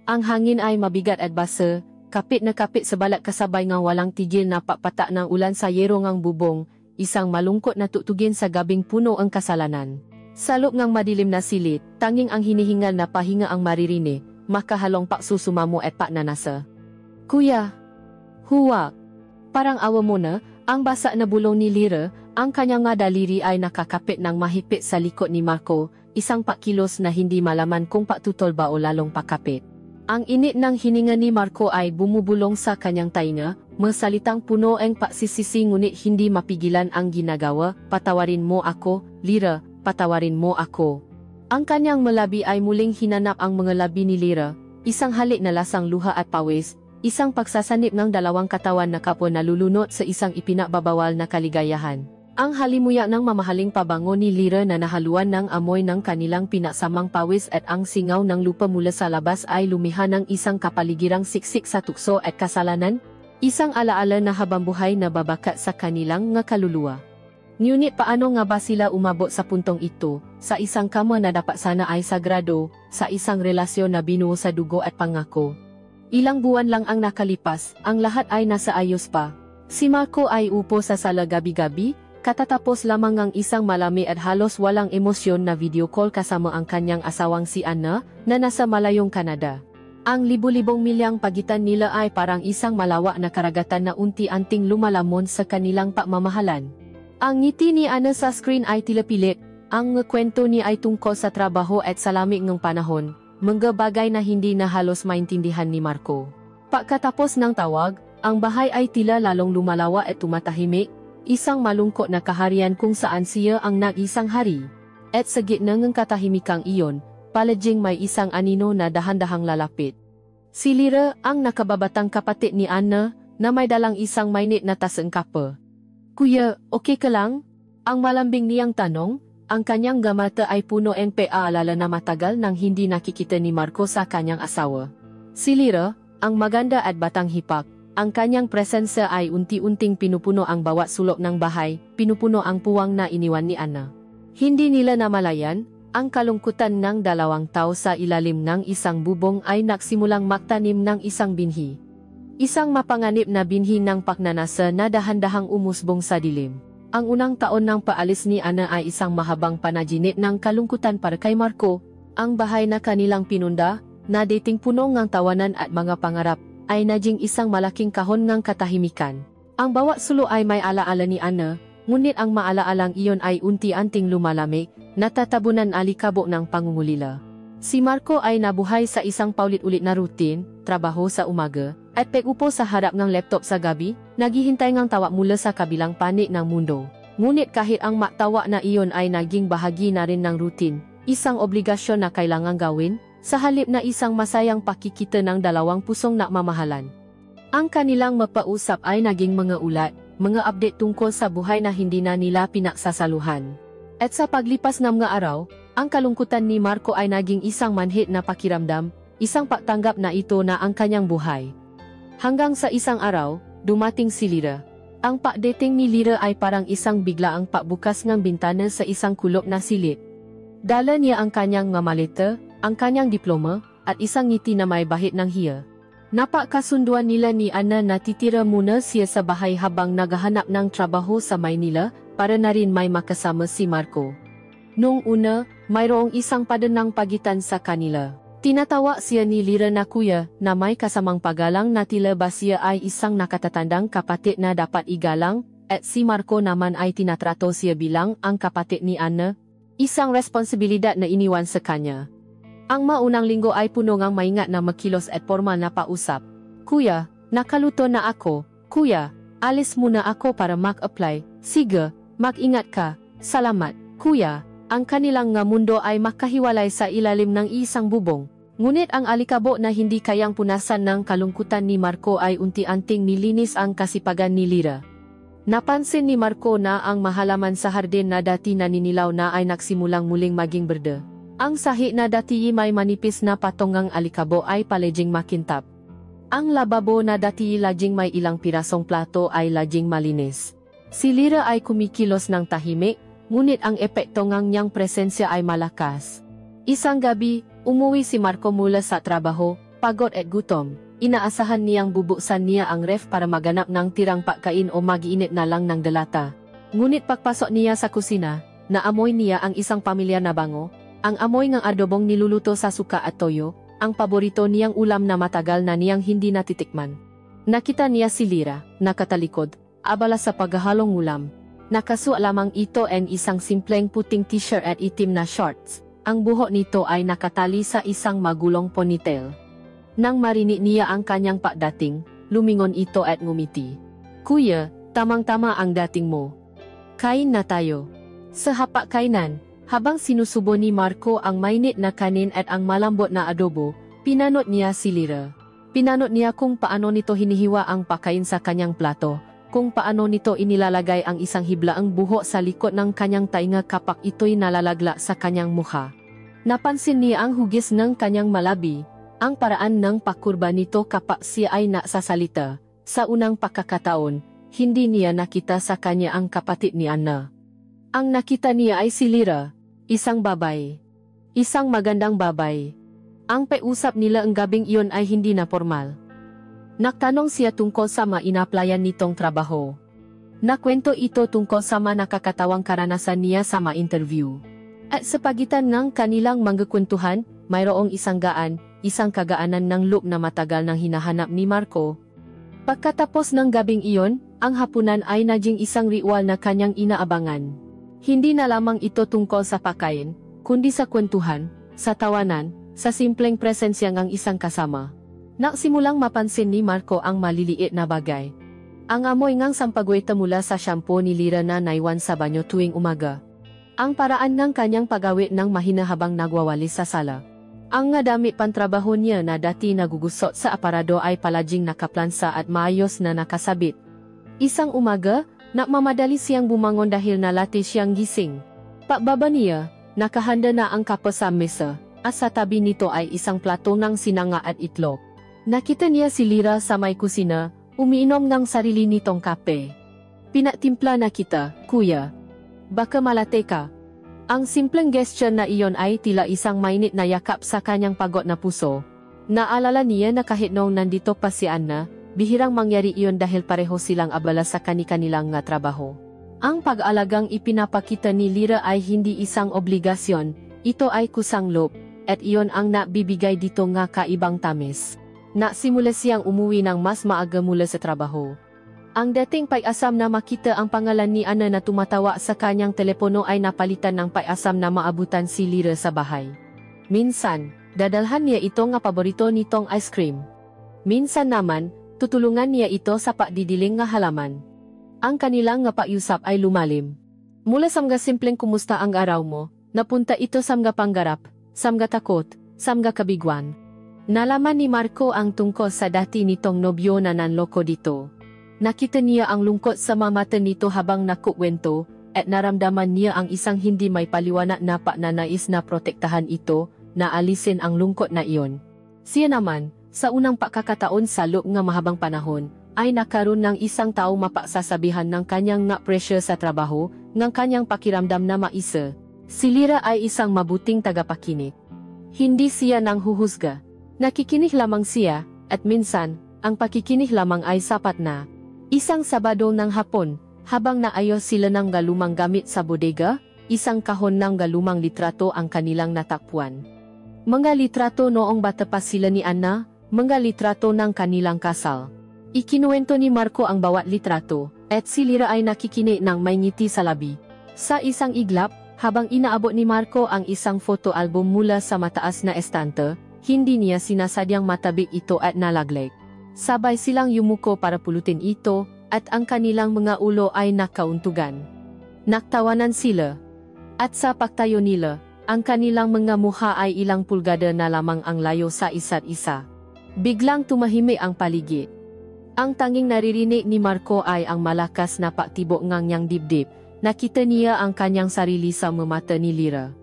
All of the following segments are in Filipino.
Ang hangin ay mabigat at basa, kapit na kapit sa balat kasabay ngang walang tigil na papatak ng ulan sa yero ngang bubong, isang malungkot na tutugin sa gabing puno ang kasalanan. Sa loob ngang madilim na silid, tanging ang hinihingal na pahinga ang maririnig, makahalong paksusumamo at paknanasa. Kuya! Huwag! Parang awa mo na, ang basa na bulong ni Lyra, ang kanyang nga daliri ay nakakapit ng mahigpit sa likod ni Marco, isang pakilos na hindi malaman kung patutol ba o lalong pakapit. Ang init ng hininga ni Marco ay bumubulong sa kanyang tainga, masalitang puno ang pagsisisi ngunit hindi mapigilan ang ginagawa, patawarin mo ako, Lyra, patawarin mo ako. Ang kanyang malabi ay muling hinanap ang mga labi ni Lyra, isang halik na lasang luha at pawis, isang pagsasanip ng dalawang katawan na kapwa nalulunot sa isang ipinababawal na kaligayahan. Ang halimuyak ng mamahaling pabango ni Lyra na nahaluan ng amoy ng kanilang pinaksamang pawis at ang singaw ng lupa mula sa labas ay lumihan ng isang kapaligirang siksik sa tukso at kasalanan, isang alaala na habang buhay na babakat sa kanilang nga kaluluwa. Ngunit paano nga ba sila umabot sa puntong ito, sa isang kamwa na dapat sana ay sagrado, sa isang relasyon na binuo sa dugo at pangako? Ilang buwan lang ang nakalipas, ang lahat ay nasa ayos pa. Si Marco ay upo sa sala gabi-gabi, katatapos lamang ang isang malami at halos walang emosyon na video call kasama ang kanyang asawang si Anna, na nasa malayong Canada. Ang libu-libong milyang pagitan nila ay parang isang malawak na karagatan na unti-anting lumalamon sa kanilang pagmamahalan. Ang ngiti ni Anna sa screen ay tila pilit, ang kwento niya ay tungkol sa trabaho at sa lamig ng panahon, mga bagay na hindi na halos maintindihan ni Marco. Pagkatapos ng tawag, ang bahay ay tila lalong lumalawa at tumatahimik, isang malungkot na kaharian kung saan siya ang nag-isang hari. At sa gitna ng katahimikang iyon, palaging may isang anino na dahan-dahang lalapit. Si Lyra, ang nakababatang kapatid ni Anna, na may dalang isang mainit na tasang kape. Kuya, okay ka lang? Ang malambing niyang tanong, ang kanyang gamata ay puno ng paalala na matagal nang hindi nakikita ni Marco sa kanyang asawa. Si Lyra, ang maganda at batang hipak, ang kanyang presensya ay unti-unting pinupuno ang bawat sulok ng bahay, pinupuno ang puwang na iniwan ni Anna. Hindi nila namalayan, ang kalungkutan ng dalawang tao sa ilalim ng isang bubong ay nagsimulang magtanim ng isang binhi. Isang mapanganib na binhi ng pagnanasa na dahan-dahang umusbong sa dilim. Ang unang taon ng paalis ni Anna ay isang mahabang panaginip ng kalungkutan para kay Marco. Ang bahay na kanilang pinunda, na dating puno ng tawanan at mga pangarap, ay naging isang malaking kahon ng katahimikan. Ang bawat sulo ay may alaala ni Anna, ngunit ang maalaalang iyon ay unti-anting lumalamig, natatabunan alikabok ng pangungulila. Si Marco ay nabuhay sa isang paulit-ulit na routine, trabaho sa umaga, at pag-upo sa harap ng laptop sa gabi, naghihintay ngang tawa mula sa kabilang panig ng mundo. Ngunit kahit ang maktawa na iyon ay naging bahagi na rin ng routine, isang obligasyon na kailangang gawin, sa halip na isang masayang pakikita ng dalawang pusong nagmamahalan. Ang kanilang mapausap ay naging mga ulat, mga update tungkol sa buhay na hindi na nila pinaksasaluhan. At sa paglipas ng mga araw, ang kalungkutan ni Marco ay naging isang manhid na pakiramdam, isang pagtanggap na ito na ang kanyang buhay. Hanggang sa isang araw, dumating si Lyra. Ang pagdating ni Lyra ay parang isang biglaang pagbukas ng bintana sa isang kulop na silid. Dala niya ang kanyang mga maleta, ang kanyang diploma, at isang ngiti na may bahid ng hiya. Napakasunduan nila ni Anna na titira muna siya sa bahay habang naghahanap ng trabaho sa Maynila para na rin may makasama si Marco. Noong una, mayroong isang padanang pagitan sa kanila. Tinatawa siya ni Lyra na kuya, na may kasamang pagalang na tila ba siya ay isang nakatatandang kapatid na dapat igalang, at si Marco naman ay tinatrato siya bilang ang kapatid ni Anna, isang responsibilidad na iniwan sa kanya. Ang maunang linggo ay puno ngang maingat na makilos at formal na pausap. Kuya, nakaluto na ako. Kuya, alis muna ako para mag-apply. Sige, mag-ingat ka. Salamat, kuya. Ang kanilang nga mundo ay makahiwalay sa ilalim ng isang bubong. Ngunit ang alikabok na hindi kayang punasan ng kalungkutan ni Marco ay unti-anting nilinis ang kasipagan ni Lyra. Napansin ni Marco na ang mahalaman sa hardin na dati naninilaw na ay nagsimulang muling maging berde. Ang sahi na dati may manipis na patongang alikabok ay palaging makintap. Ang lababo na dati laging may ilang pirasong plato ay laging malinis. Si Lyra ay kumikilos ng tahimik, ngunit ang epekto ng niyang presensya ay malakas. Isang gabi, umuwi si Marco mula sa trabaho, Pagod at gutom, inaasahan niyang bubuksan niya ang ref para maganap ng tirang pagkain o magiinit na lang ng delata. Ngunit pagpasok niya sa kusina, naamoy niya ang isang pamilyar na bango, ang amoy ng adobong niluluto sa suka at toyo, ang paborito niyang ulam na matagal na niyang hindi natitikman. Nakita niya si Lyra, nakatalikod, abala sa paghahalong ulam. Nakasuot lamang ito ang isang simpleng puting t-shirt at itim na shorts. Ang buhok nito ay nakatali sa isang magulong ponytail. Nang marinig niya ang kanyang pagdating, lumingon ito at ngumiti. "Kuya, tamang-tama ang dating mo. Kain na tayo." Sa hapag-kainan, habang sinusubo ni Marco ang mainit na kanin at ang malambot na adobo, pinanot niya si Lyra. Pinanot niya kung paano nito hinihiwa ang pagkain sa kanyang plato, kung paano nito inilalagay ang isang hiblaang buhok sa likod ng kanyang tainga kapag ito'y nalalagla sa kanyang mukha. Napansin niya ang hugis ng kanyang malabi, ang paraan ng pakurba nito kapag siya ay nasasalita. Sa unang pagkakataon, hindi niya nakita sa kanya ang kapatid ni Anna. Ang nakita niya ay si Lyra, isang babae. Isang magandang babae. Ang pausap nila ang gabing iyon ay hindi na formal. Nagtanong siya tungkol sa mainaplayan nitong trabaho. Nakwento ito tungkol sa nakakatawang karanasan niya sa ma-interview. At sa pagitan ng kanilang magkukwentuhan, mayroong isang kagaanan ng loob na matagal nang hinahanap ni Marco. Pagkatapos ng gabing iyon, ang hapunan ay naging isang ritual na kanyang inaabangan. Hindi na lamang ito tungkol sa pagkain, kundi sa kwentuhan, sa tawanan, sa simpleng presensya ng isang kasama. Nagsimulang mapansin ni Marco ang maliliit na bagay. Ang amoy ng sampagweta mula sa shampoo ni Lyra na naiwan sa banyo tuwing umaga. Ang paraan ng kanyang pagawit ng mahina habang nagwawalis sa sala. Ang nga damit pantrabaho niya na dati nagugusot sa aparado ay palaging nakaplansa at maayos na nakasabit. Isang umaga, nagmamadali siyang bumangon dahil nalati siyang gising. Pagbaba niya, nakahanda na ang kape sa mesa, at sa tabi nito ay isang plato ng sinanga at itlog. Nakita niya si Lyra sa may kusina, umiinom ng sarili nitong kape. "Pinatimpla na kita, kuya. Baka malate ka." Ang simpleng gesture na iyon ay tila isang mainit na yakap sa kanyang pagod na puso. Naalala niya na kahit noong nandito pa si Anna, bihirang mangyari iyon dahil pareho silang abala sa kani-kanilang nga trabaho. Ang pag-alagang ipinapakita ni Lyra ay hindi isang obligasyon, ito ay kusang loob, at iyon ang nabibigay dito nga kaibang tamis. Nasimula siyang umuwi ng mas maaga mula sa trabaho. Ang dating pag-asam na makita ang pangalan ni Anna na tumatawa sa kanyang telepono ay napalitan ng pag-asam na maabutan si Lyra sa bahay. Minsan, dadalhan niya ito nga paborito nitong ice cream. Minsan naman, tutulungan niya ito sa pagdidiling nga halaman. Ang kanilang nga pag-usap ay lumalim. Mula sa mga simpleng kumusta ang araw mo, napunta ito sa mga pangarap, sa mga takot, sa mga kabiguan. Nalaman ni Marco ang tungkol sa dati nitong nobyo na nanloko dito. Nakita niya ang lungkot sa mga mata nito habang nakukwento, at naramdaman niya ang isang hindi may paliwanag na pagnanais na protektahan ito, na alisin ang lungkot na iyon. Siya naman, sa unang pagkakataon sa loob ng mahabang panahon, ay nakaroon ng isang tao mapagsasabihan ng kanyang pressure sa trabaho, ng kanyang pakiramdam na maisa. Si Lyra ay isang mabuting tagapakinig. Hindi siya nang huhusga. Nakikinig lamang siya, at minsan, ang pakikinig lamang ay sapat na. Isang Sabado ng hapon, habang naayos sila ng galumang gamit sa bodega, isang kahon ng galumang litrato ang kanilang natakpuan. Mga litrato noong bata pa sila ni Anna, mga litrato ng kanilang kasal. Ikinuwento ni Marco ang bawat litrato, at si Lyra ay nakikinig ng may ngiti sa labi. Sa isang iglap, habang inaabot ni Marco ang isang photo album mula sa mataas na estante, hindi niya sinasadyang matabik ito at nalaglag. Sabay silang yumuko para pulutin ito, at ang kanilang mga ulo ay nakauntugan. Naktawanan sila. At sa pagtayo nila, ang kanilang mga mukha ay ilang pulgada na lamang ang layo sa isa't isa. Biglang tumahimik ang paligid. Ang tanging naririnig ni Marco ay ang malakas na pagtibok ng niyang dibdib. Nakita niya ang kanyang sarili sa mata ni Lyra.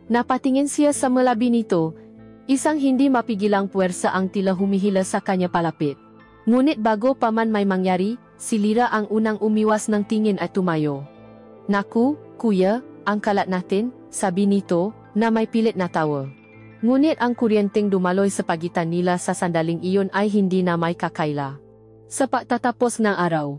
Napatingin siya sa malabi nito, isang hindi mapigilang puwersa ang tila humihila sa kanya palapit. Ngunit bago pa man may mangyari, si Lyra ang unang umiwas ng tingin at tumayo. "Naku, kuya, ang kalat natin," sabi nito, na may pilit na tawa. Ngunit ang kuryenteng dumaloy sa pagitan nila sa sandaling iyon ay hindi na may kakaila. Sa pagtatapos ng araw,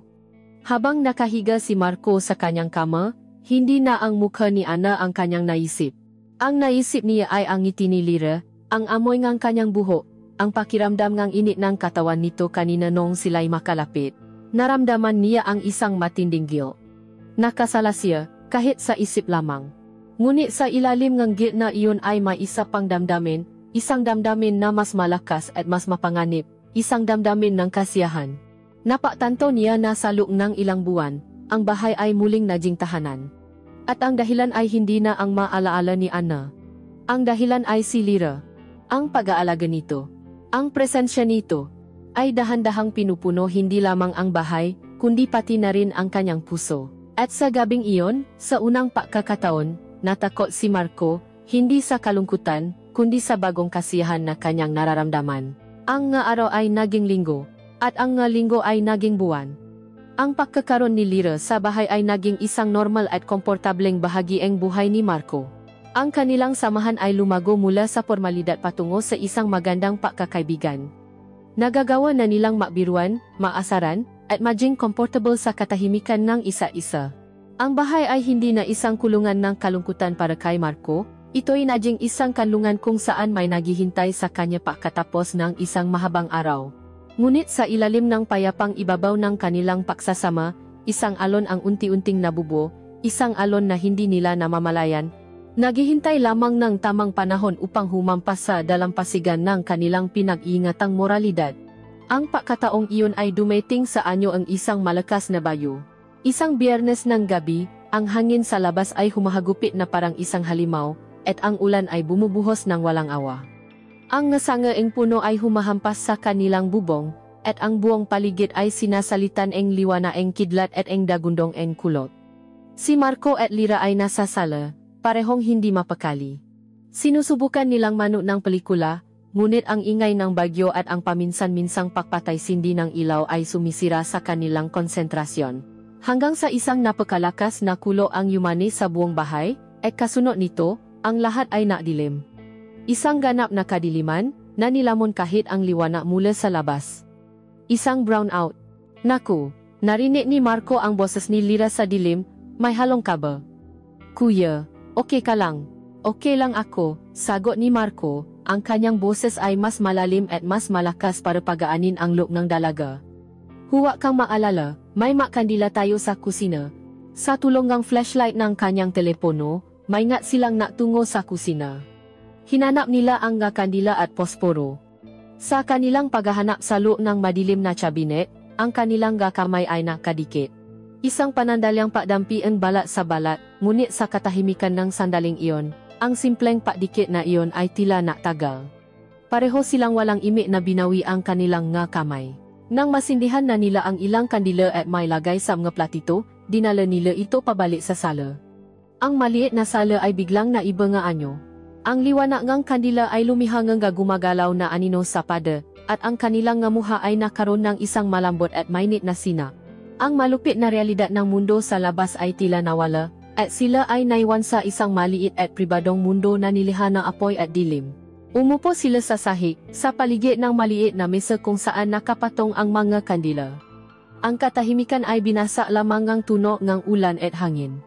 habang nakahiga si Marco sa kanyang kama, hindi na ang mukha ni Ana ang kanyang naisip. Ang naisip niya ay ang ngiti ni Lyra, ang amoy ng kanyang buhok, ang pakiramdam ng init ng katawan nito kanina nung sila'y makalapit. Naramdaman niya ang isang matinding guilt. Nakasala siya, kahit sa isip lamang. Ngunit sa ilalim ng guilt na iyon ay may isa pang damdamin, isang damdamin na mas malakas at mas mapanganib, isang damdamin ng kasiyahan. Napaktanto niya na sa loob ng ilang buwan, ang bahay ay muling naging tahanan. At ang dahilan ay hindi na ang maalaala ni Ana. Ang dahilan ay si Lyra. Ang pag-aalaga nito, ang presensya nito, ay dahan-dahang pinupuno hindi lamang ang bahay, kundi pati na rin ang kanyang puso. At sa gabing iyon, sa unang pagkakataon, natakot si Marco, hindi sa kalungkutan, kundi sa bagong kasiyahan na kanyang nararamdaman. Ang nga araw ay naging linggo, at ang nga linggo ay naging buwan. Ang pagkakaroon ni Lyra sa bahay ay naging isang normal at komportableng bahagi ng buhay ni Marco. Ang kanilang samahan ay lumago mula sa formalidad patungo sa isang magandang pagkakaibigan. Nagagawa na nilang mabiruan, maasaran, at maging comfortable sa katahimikan ng isa-isa. Ang bahay ay hindi na isang kulungan ng kalungkutan para kay Marco, ito'y naging isang kanlungan kung saan may naghihintay sa kanya pagkatapos ng isang mahabang araw. Ngunit sa ilalim ng payapang ibabaw ng kanilang pagsasama, isang alon ang unti-unting nabubo, isang alon na hindi nila namamalayan. Naghihintay lamang ng tamang panahon upang humampas sa dalampasigan ng kanilang pinag-iingatang moralidad. Ang pagkataong iyon ay dumating sa anyo ang isang malakas na bagyo. Isang Biyernes ng gabi, ang hangin sa labas ay humahagupit na parang isang halimaw, at ang ulan ay bumubuhos ng walang awa. Ang nasangaing puno ay humahampas sa kanilang bubong, at ang buong paligid ay sinasalitan ng liwana ng kidlat at ng dagundong ng kulot. Si Marco at Lyra ay nasa sala, parehong hindi mapakali. Sinusubukan nilang manood ng pelikula, ngunit ang ingay ng bagyo at ang paminsan-minsang pagpatay-sindi ng ilaw ay sumisira sa kanilang konsentrasyon. Hanggang sa isang napakalakas na kulo ang yumani sa buong bahay, at kasunod nito, ang lahat ay nadilim. Isang ganap na kadiliman, na nilamon kahit ang liwanag mula sa labas. Isang brownout. Naku, narinig ni Marco ang boses ni Lyra sa dilim, may halong kaba. Kuya, okay ka lang? Okay lang ako, sagot ni Marco, ang kanyang boses ay mas malalim at mas malakas para pagaanin ang loob ng dalaga. Huwag kang maalala, may makandila tayo sa kusina. Sa tulong ng flashlight ng kanyang telepono, may ngat silang natungo sa kusina. Hinanap nila ang kandila at posporo. Sa kanilang paghahanap sa loob ng madilim na cabinet, ang kanilang kamay ay nakadikit. Isang panandalyang pagdampian balat sa balat, ngunit sa katahimikan ng sandaling iyon, ang simpleng pagdikit na iyon ay tila naktagal. Pareho silang walang imik na binawi ang kanilang kamay. Nang masindihan na nila ang ilang kandila at may lagay sa mga platito, dinala nila ito pabalik sa sala. Ang maliit na sala ay biglang naiba nga anyo. Ang liwanag ng kandila ay lumihangang gumagalaw na anino sa pada, at ang kanilang mukha ay nakaroon ng isang malambot at mainit na sinak. Ang malupit na realidad ng mundo sa labas ay tila nawala, at sila ay naiwan sa isang maliit at pribadong mundo na nilihan ng apoy at dilim. Umupo sila sa sahig, sa paligid ng maliit na mesa kung saan nakapatong ang mga kandila. Ang katahimikan ay binasa lamang ng tunog ng ulan at hangin.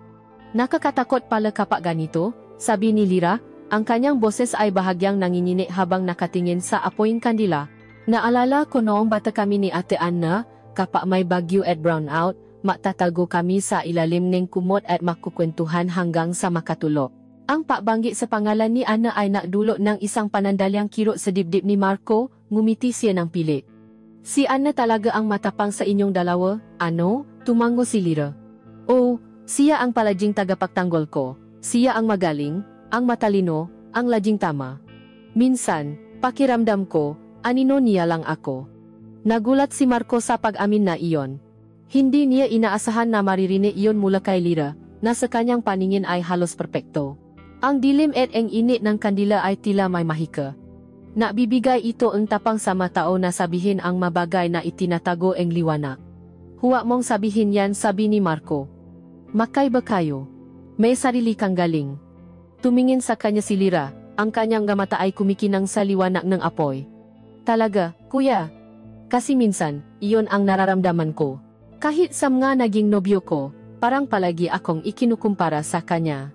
Nakakatakot pala kapag ganito, sabi ni Lyra, ang kanyang boses ay bahagyang nanginginig habang nakatingin sa apoying kandila. Naalala ko noong bata kami ni Ate Anna, kapag may bagyo at brownout, magtatago kami sa ilalim ng kumot at makukwentuhan hanggang sa makatulog. Ang pagbanggit sa pangalan ni Anna ay nakdulot ng isang panandalyang kirot sa dibdib ni Marco, ngumiti siya ng pilit. Si Anna talaga ang matapang sa inyong dalawa, ano? Tumango si Lyra. Oh, siya ang palaging tagapagtanggol ko. Siya ang magaling, ang matalino, ang laging tama. Minsan, pakiramdam ko, anino niya lang ako. Nagulat si Marco sa pag-amin na iyon. Hindi niya inaasahan na maririnig iyon mula kay Lyra, na sa kanyang paningin ay halos perpekto. Ang dilim at ang init ng kandila ay tila may mahika. Nabibigay ito ang tapang sa matao na sabihin ang mabagay na itinatago ang liwanag. Huwag mong sabihin yan, sabi ni Marco. Makaiba kayo. May sarili kang galing. Tumingin sa kanya si Lyra, ang kanyang mata ay kumikinang sa liwanag ng apoy. Talaga, kuya. Kasi minsan, iyon ang nararamdaman ko. Kahit sa mga naging nobyo ko, parang palagi akong ikinukumpara sa kanya.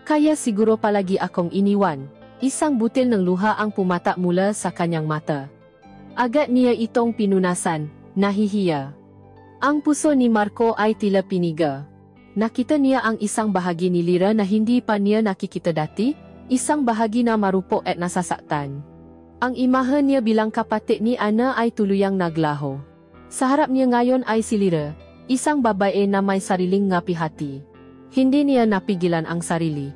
Kaya siguro palagi akong iniwan. Isang butil ng luha ang pumata mula sa kanyang mata. Agad niya itong pinunasan, nahihiya. Ang puso ni Marco ay tila piniga. Nakita niya ang isang bahagi ni Lyra na hindi pa niya nakikita dati, isang bahagi na marupok at nasasaktan. Ang imahe niya bilang kapatid ni Anna ay tuluyang naglaho. Sa harap niya ngayon ay si Lyra, isang babae na may sariling ngapihati. Hindi niya napigilan ang sarili.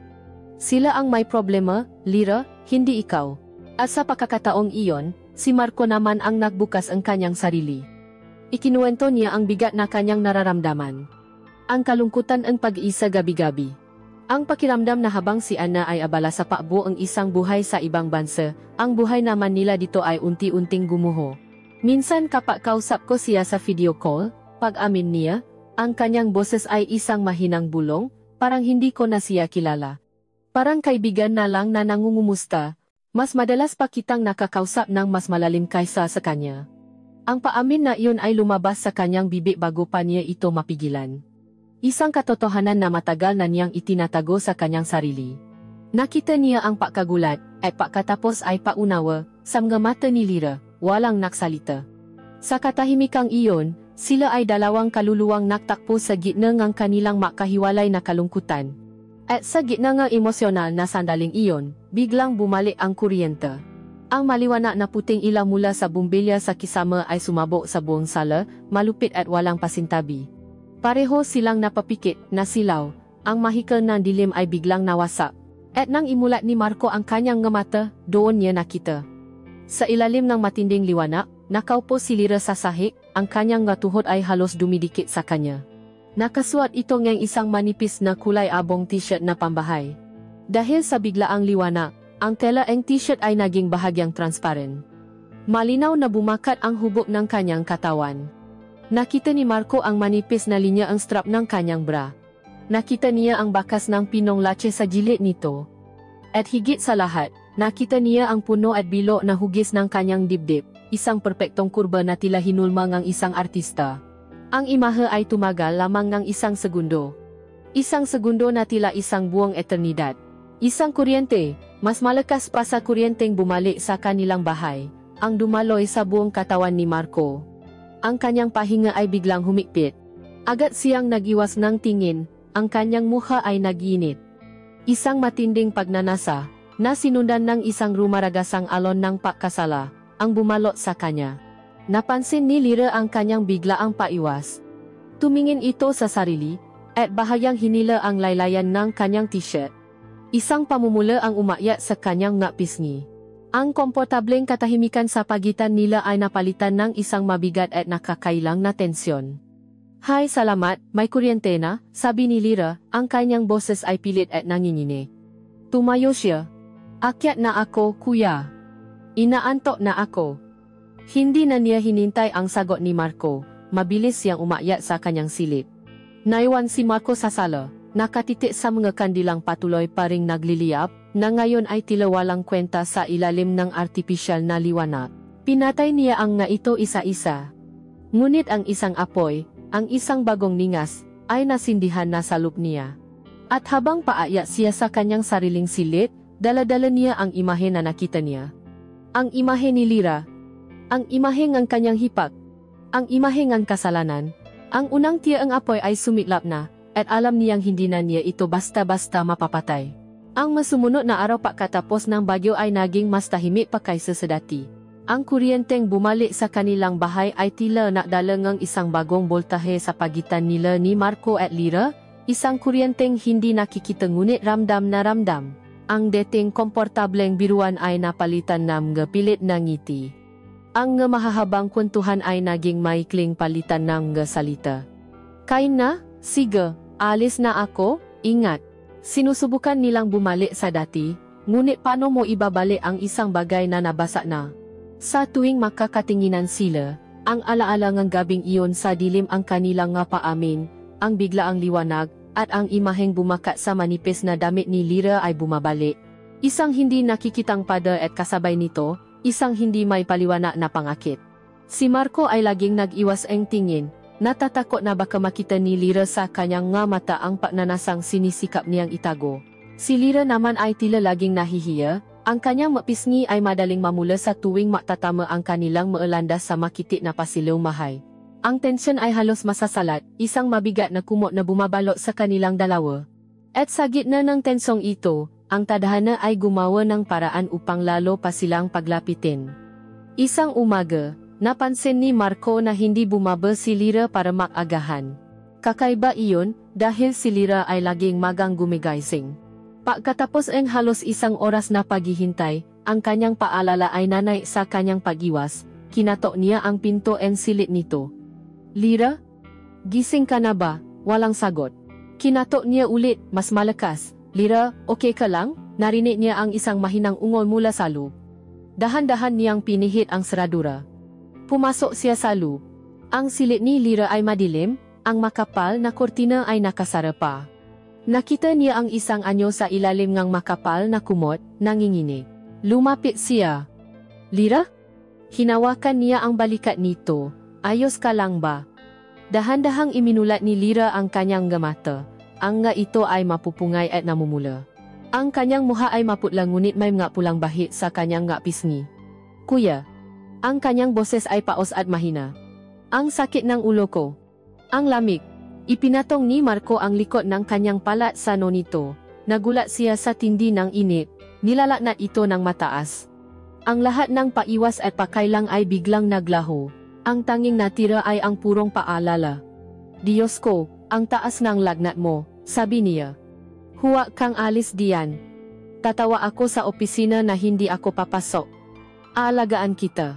Sila ang may problema, Lyra, hindi ikaw. At sa pagkakataong iyon, si Marco naman ang nagbukas ang kanyang sarili. Ikinuwento niya ang bigat na kanyang nararamdaman. Ang kalungkutan ang pag-iisa gabi-gabi. Ang pakiramdam na habang si Anna ay abala sa pabuo ang isang buhay sa ibang bansa, ang buhay naman nila dito ay unti-unting gumuho. Minsan kapag kausap ko siya sa video call, pag-amin niya, ang kanyang boses ay isang mahinang bulong, parang hindi ko na siya kilala. Parang kaibigan na lang na nangungumusta. Mas madalas pa kitang nakakausap ng mas malalim kaysa sa kanya. Ang paamin na iyon ay lumabas sa kanyang bibig bago pa niya ito mapigilan. Isang katotohanan na matagal na niyang itinatago sa kanyang sarili. Nakita niya ang pagkagulat, at pagkatapos ay paunawa, sa mga mata ni Lyra, walang naksalita. Sa katahimikang iyon, sila ay dalawang kaluluwang nagtakpo sa gitna ng kanilang makahiwalay na kalungkutan. At sa gitna ng emosyonal na sandaling iyon, biglang bumalik ang kuryente. Ang maliwanag na puting ilaw mula sa bumbilya sa kisama ay sumabog sa buong sala, malupit at walang pasintabi. Pareho silang napapikit, nasilaw, ang mahikal ng dilim ay biglang nawasak. At nang imulat ni Marco ang kanyang mata, doon niya nakita. Sa ilalim ng matinding liwanag, nakaupo si Lyra sa sahig, ang kanyang tuhod ay halos dumidikit sa kanya. Nakasuot ito ng isang manipis na kulay abong t-shirt na pambahay. Dahil sa biglaang liwanag, ang tela ng t-shirt ay naging bahagyang transparent. Malinaw na bumakat ang hubog ng kanyang katawan. Nakita ni Marco ang manipis na linya ang strap ng kanyang bra. Nakita niya ang bakas ng pinong latse sa gilid nito. At higit sa lahat, nakita niya ang puno at bilo na hugis ng kanyang dibdib, isang perpektong kurba na tila hinulma ng isang artista. Ang imahe ay tumagal lamang ng isang segundo. Isang segundo na tila isang buong eternidad. Isang kuryente, mas malakas pa sa kuryenteng bumalik sa kanilang bahay, ang dumaloy sa buong katawan ni Marco. Ang kanyang pahinga ay biglang humigpit. Agad siyang nagiwas ng tingin, ang kanyang mukha ay naginit. Isang matinding pagnanasa, na sinundan ng isang rumaragasang alon ng pagkasala, ang bumalot sa kanya. Napansin ni Lyra ang kanyang biglaang paiwas. Tumingin ito sa sarili, at bahayang hinila ang laylayan ng kanyang t-shirt. Isang pamumula ang umakyat sa kanyang pisngi. Ang komportableng katahimikan sa pagitan nila ay napalitan ng isang mabigat at nakakailang na tensyon. "Hay, salamat, may kuryente na," sabi ni Lyra, ang kanyang boses ay pilit at nanginginig. Tumayo siya. "Akyat na ako, kuya. Inaantok na ako." Hindi na niya hinintay ang sagot ni Marco, mabilis siyang umakyat sa kanyang silid. Naiwan si Marco sa sala, nakatitik sa mga kandilang patuloy pa ring nagliliyap, na ngayon ay tila walang kwenta sa ilalim ng artipisyal na liwanag. Pinatay niya ang nga ito isa-isa. Ngunit ang isang apoy, ang isang bagong ningas, ay nasindihan na sa loob niya. At habang paakyat siya sa kanyang sariling silid, dala-dala niya ang imahe na nakita niya. Ang imahe ni Lyra, ang imahe ng kanyang hipak, ang imahe ng kasalanan. Ang unang tiya ang apoy ay sumiklap na, at alam niyang hindi na niya ito basta-basta mapapatay. Ang masumunod na araw pagkatapos ng bagyo ay naging mas tahimik pa kaysa sa dati. Ang kuryenteng bumalik sa kanilang bahay ay tila nakdala ng isang bagong boltahe sa pagitan nila ni Marco at Lyra, isang kuryenteng hindi nakikita ngunit ramdam na ramdam. Ang dating komportableng biruan ay napalitan ng pilit na ngiti. Ang mahahabang kwentuhan ay naging maikling palitan ng salita. "Kain na? Sige, alis na ako, ingat." Sinusubukan nilang bumalik sa dati, ngunit paano mo ibabalik ang isang bagay na nabasa na? Sa tuwing makakatinginan sila, ang alaala ng gabing iyon sa dilim ang kanilang paamin, ang biglaang liwanag, at ang imaheng bumakat sa manipis na damit ni Lyra ay bumabalik. Isang hindi nakikitang pader at kasabay nito, isang hindi may paliwanag na pangakit. Si Marco ay laging nag-iwas ang tingin, natatakot na baka makita ni Lyra sa kanyang nga mata ang pagnanasang sinisikap niyang itago. Si Lyra naman ay tila laging nahihiya, ang kanyang mapisngi ay madaling mamula sa tuwing matatama ang kanilang maalandas sa makitit na pasilaw mahay. Ang tensyon ay halos masasalat, isang mabigat na kumot na bumabalot sa kanilang dalawa. At sa gitna ng tensyong ito, ang tadhana ay gumawa ng paraan upang lalo pa silang paglapitin. Isang umaga, napansin ni Marco na hindi bumaba si Lyra para mag-agahan. Kakaiba iyon dahil si Lyra ay laging magang gumigising. Pagkatapos ang halos isang oras na paghihintay, ang kanyang paalala ay nanay sa kanyang pag-iwas, kinatok niya ang pinto ang silid nito. Lyra? Gising ka na ba? Walang sagot. Kinatok niya ulit, mas malakas. Lyra, okay ka lang? Narinig niya ang isang mahinang ungol mula sa loob. Dahan-dahan niyang pinihit ang seradura. Pumasok siya sa loob. Ang silid ni Lyra ay madilim, ang makapal na kortina ay nakasara pa. Nakita niya ang isang anyo sa ilalim ng makapal na kumot, nanginginig. Lumapit siya. Lyra? Hinawakan niya ang balikat nito. Ayos ka lang ba? Dahan-dahang iminulat ni Lyra ang kanyang mata. Ang nga ito ay mapupungay at namumula. Ang kanyang muha ay maputla ngunit may mga pulang bahit sa kanyang nga pisngi. Kuya. Ang kanyang boses ay paos at mahina. Ang sakit ng ulo ko. Ang lamig. Ipinatong ni Marco ang likod ng kanyang palat sa nonito. Nagulat siya sa tindi ng init. Nilalaknat ito ng mataas. Ang lahat ng paiwas at pakailang ay biglang naglaho. Ang tanging natira ay ang purong paalala. Diyos ko, ang taas ng lagnat mo, sabi niya. Huwag kang alis diyan. Tatawa ako sa opisina na hindi ako papasok. Aalagaan kita.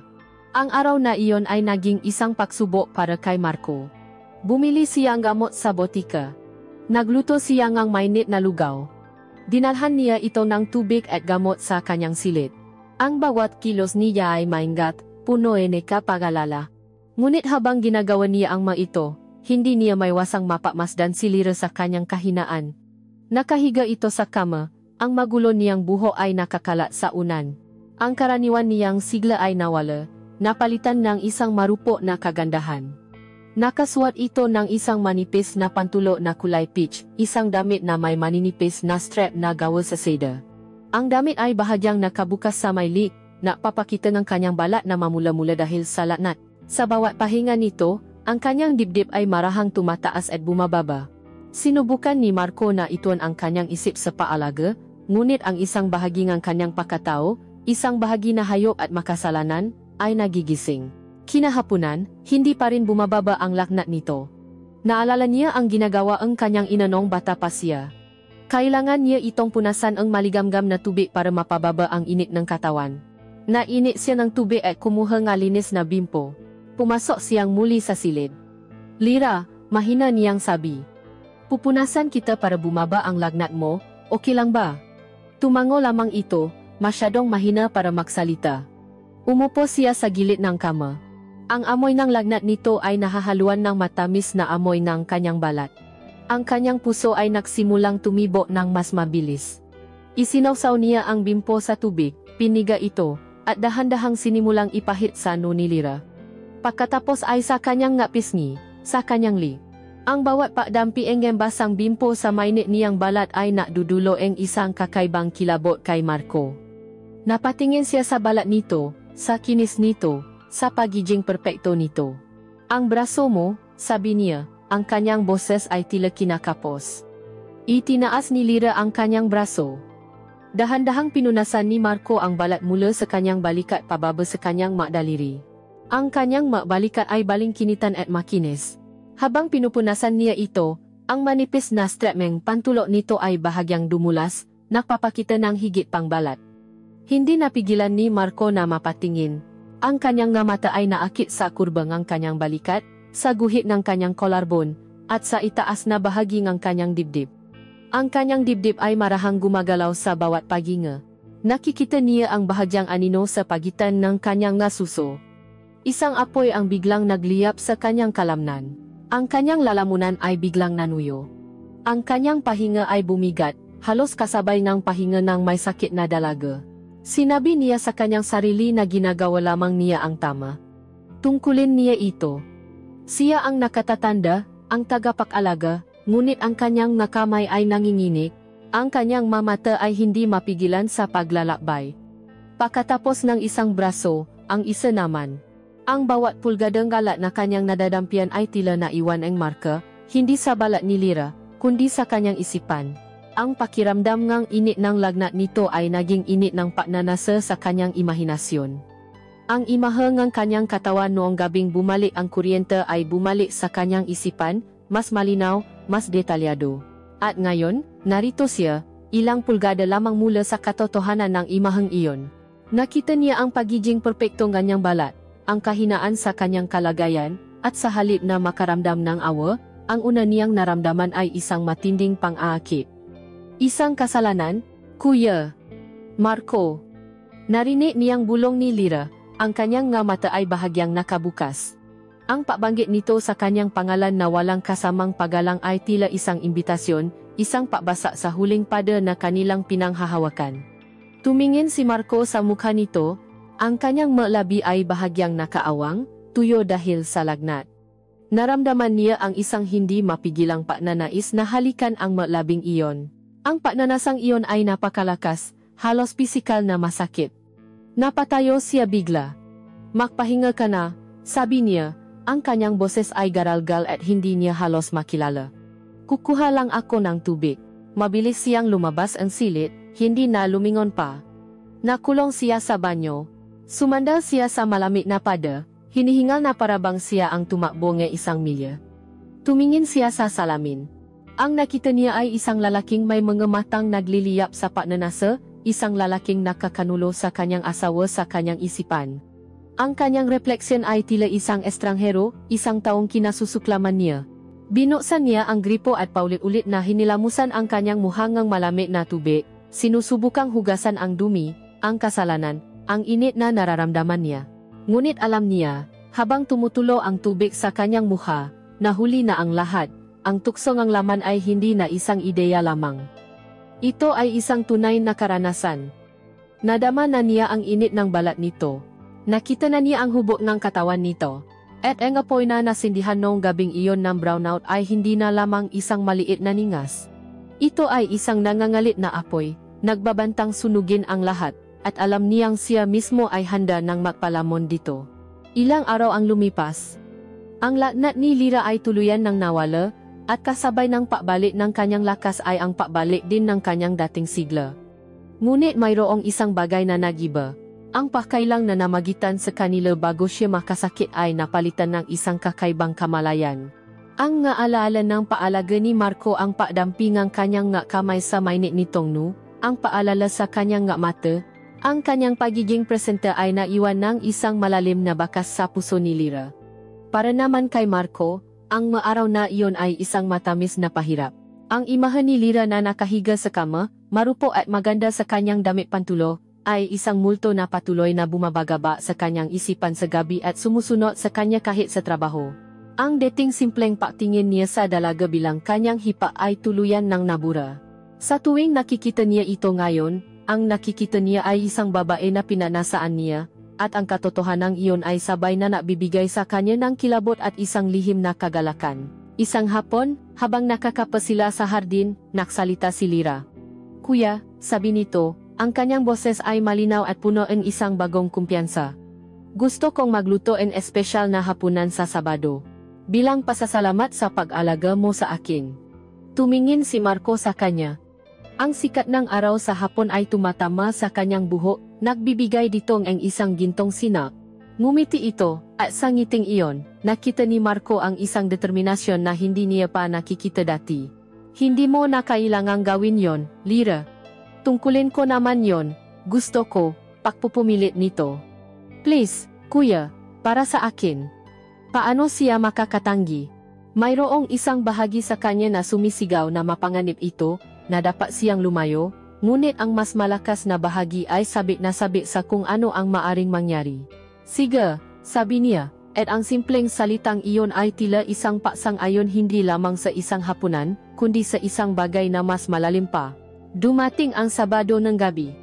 Ang araw na iyon ay naging isang pagsubok para kay Marco. Bumili siya ng gamot sa botika. Nagluto siya ng mainit na lugaw. Dinalhan niya ito ng tubig at gamot sa kanyang silid. Ang bawat kilos niya ay maingat, puno ng kapag-alala. Ngunit habang ginagawa niya ang mga ito, hindi niya maiwasang mapakmasdan si Lyra sa kanyang kahinaan. Nakahiga ito sa kama, ang magulo niyang buho ay nakakalat sa unan. Ang karaniwan niyang sigla ay nawala, napalitan ng isang marupo na kagandahan. Nakasuot ito ng isang manipis na pantulo na kulay peach, isang damit na may maninipis na strap na gawa sa seda. Ang damit ay bahagyang nakabukas sa may lik, na papakita ng kanyang balat na mamula-mula dahil sa laknat. Sa bawat pahinga nito, ang kanyang dibdib ay marahang tumataas at bumababa. Sinubukan ni Marco na ituon ang kanyang isip sa paalaga, ngunit ang isang bahagi ng kanyang pakatao, isang bahagi na hayop at makasalanan, ay nagigising. Kinahapunan, hindi pa rin bumababa ang laknat nito. Naalala niya ang ginagawa ang kanyang inanong bata pa siya. Kailangan niya itong punasan ang maligamgam na tubig para mapababa ang init ng katawan. Nainit siya ng tubig at kumuha ng linis na bimpo. Pumasok siyang muli sa silid. Lyra, mahina niyang sabi. Pupunasan kita para bumaba ang lagnat mo, okay lang ba? Tumango lamang ito, masyadong mahina para magsalita. Umupo siya sa gilid ng kama. Ang amoy ng lagnat nito ay nahahaluan ng matamis na amoy ng kanyang balat. Ang kanyang puso ay nagsimulang tumibo ng mas mabilis. Isinawsaw niya ang bimpo sa tubig, piniga ito, at dahan-dahang sinimulang ipahit sa ni Lyra. Pagkatapos ay sa kanyang nga pisngi, sa kanyang li. Ang bawat pakdampi ang basang bimpo sa mainit niyang balat ay nadudulo ang isang kakaibang kilabot kay Marco. Napatingin siya sa balat nito, sa kinis nito, sa pagiging perpekto nito. Ang braso mo, sabi niya, ang kanyang boses ay tila kinakapos. Itinaas ni Lyra ang kanyang braso. Dahan-dahang pinunasan ni Marco ang balat mula sa kanyang balikat pababa sa kanyang makdaliri. Ang kanyang makbalikat ay balingkinitan at makinis. Habang pinupunasan niya ito, ang manipis na strapmeng pantulok nito ay bahagyang dumulas, nakpapakita ng higit pang balat. Hindi napigilan ni Marco na mapatingin. Ang kanyang nga mata ay naakit sa kurbang ang kanyang balikat, sa guhit ng kanyang collarbone, at sa itaas na bahagi ng kanyang dibdib. Ang kanyang dibdib ay marahang gumagalaw sa bawat paghinga. Nakikita niya ang bahagyang anino sa pagitan ng kanyang nga suso. Isang apoy ang biglang nagliyap sa kanyang kalamnan. Ang kanyang lalamunan ay biglang nanuyo. Ang kanyang pahinga ay bumigat, halos kasabay ng pahinga ng may sakit na dalaga. Sinabi niya sa kanyang sarili na ginagawa lamang niya ang tama. Tungkulin niya ito. Siya ang nakatatanda, ang tagapag-alaga, ngunit ang kanyang nakamay ay nanginginig, ang kanyang mamata ay hindi mapigilan sa paglalakbay. Pagkatapos ng isang braso, ang isa naman. Ang bawat pulgadang galat na kanyang nadadampian ay tila naiwan ang marka, hindi sa balat ni Lyra, kundi sa kanyang isipan. Ang pakiramdam ngang init ng lagnat nito ay naging init ng pagnanasa sa kanyang imahinasyon. Ang imahe ng kanyang katawan noong gabing bumalik ang kuryente ay bumalik sa kanyang isipan, mas malinaw, mas detalyado. At ngayon, narito siya, ilang pulgada lamang mula sa katotohanan ng imaheng iyon. Nakita niya ang pagiging perpektong kanyang balat, ang kahinaan sa kanyang kalagayan, at sa halip na makaramdam ng awa, ang una niyang naramdaman ay isang matinding pang-aakit. Isang kasalanan, Kuya Marco. Narinig niyang bulong ni Lyra, ang kanyang nga mata ay bahagyang nakabukas. Ang pagbanggit nito sa kanyang pangalan na walang kasamang pagalang ay tila isang imbitasyon, isang pabasa sa huling pada na kanilang pinanghahawakan. Tumingin si Marco sa mukha nito, ang kanyang malabi ay bahagyang nakaawang, tuyo dahil sa lagnat. Naramdaman niya ang isang hindi mapigilang pagnanais na halikan ang malabing iyon. Ang pagnanasang iyon ay napakalakas, halos pisikal na masakit. Napatayo siya bigla. Magpahinga ka na, sabi niya. Ang kanyang boses ay garalgal at hindi niya halos makilala. Kukuha lang ako ng tubig. Mabilis siyang lumabas ang silid, hindi na lumingon pa. Nakulong siya sa banyo. Sumandal siya sa malamig na pada, hinihingal na parabang siya ang tumakbo ng isang milya. Tumingin siya sa salamin. Ang nakita niya ay isang lalaking may mga matang nagliliyap sa pagnanasa, isang lalaking nakakanulo sa kanyang asawa sa kanyang isipan. Ang kanyang refleksyon ay tila isang estranghero, isang taong kinasusuklaman niya. Binuksan niya ang gripo at paulit-ulit na hinilamusan ang kanyang muhangang malamig na tubig, sinusubukang hugasan ang dumi, ang kasalanan, ang init na nararamdaman niya. Ngunit alam niya, habang tumutulo ang tubig sa kanyang mukha, nahuli na ang lahat, ang tukso ng laman ay hindi na isang ideya lamang. Ito ay isang tunay na karanasan. Nadama na niya ang init ng balat nito. Nakita na niya ang hubog ng katawan nito. At ang apoy na nasindihan noong gabing iyon ng brownout ay hindi na lamang isang maliit na ningas. Ito ay isang nangangalit na apoy, nagbabantang sunugin ang lahat, at alam niyang siya mismo ay handa ng magpalamon dito. Ilang araw ang lumipas. Ang lagnat ni Lyra ay tuluyan ng nawala, at kasabay ng pabalik ng kanyang lakas ay ang pabalik din ng kanyang dating sigla. Ngunit mayroong isang bagay na nagiba. Ang pakailang na namagitan sa kanila bago siya makasakit ay napalitan ng isang kakaibang kamalayan. Ang ngaalaala ng paalaga ni Marco ang padampingang kanyang nga kamay sa mainit nitong nu, ang paalala sa kanyang nga mata, ang kanyang pagiging presente ay naiwan ng isang malalim na bakas sa puso ni Lyra. Para naman kay Marco, ang maaraw na iyon ay isang matamis na pahirap. Ang imahe ni Lyra na nakahiga sa kama, marupo at maganda sa kanyang damit pantulo, ay isang multo na patuloy na bumabagaba sa kanyang isipan sa gabi at sumusunod sa kanya kahit sa trabaho. Ang dating simpleng patingin niya sa dalaga bilang kanyang hipa ay tuluyan ng nabura. Sa tuwing nakikita niya ito ngayon, ang nakikita niya ay isang babae na pinanasaan niya, at ang katotohanan iyon ay sabay na nabibigay sa kanya ng kilabot at isang lihim na kagalakan. Isang hapon, habang nakakapa sila sa hardin, nagsalita si Lyra. Kuya, sabi nito, ang kanyang boses ay malinaw at puno ng isang bagong kumpiyansa. Gusto kong magluto ng espesyal na hapunan sa Sabado. Bilang pasasalamat sa pag-alaga mo sa akin. Tumingin si Marco sa kanya. Ang sikat ng araw sa hapon ay tumatama sa kanyang buhok, nagbibigay ditong ang isang gintong sinak. Ngumiti ito, at sa ngiting iyon, nakita ni Marco ang isang determinasyon na hindi niya pa nakikita dati. Hindi mo na kailangang gawin yon, Lyra. Tungkulin ko naman yon, gusto ko, pagpupumilit nito. Please, kuya, para sa akin. Paano siya makakatanggi? Mayroong isang bahagi sa kanya na sumisigaw na mapanganib ito, na dapat siyang lumayo, ngunit ang mas malakas na bahagi ay sabik na sabik sa kung ano ang maaring mangyari. Sige, sabi niya, at ang simpleng salitang iyon ay tila isang paksang ayon hindi lamang sa isang hapunan, kundi sa isang bagay na mas malalim pa. Dumating ang Sabado ng gabi.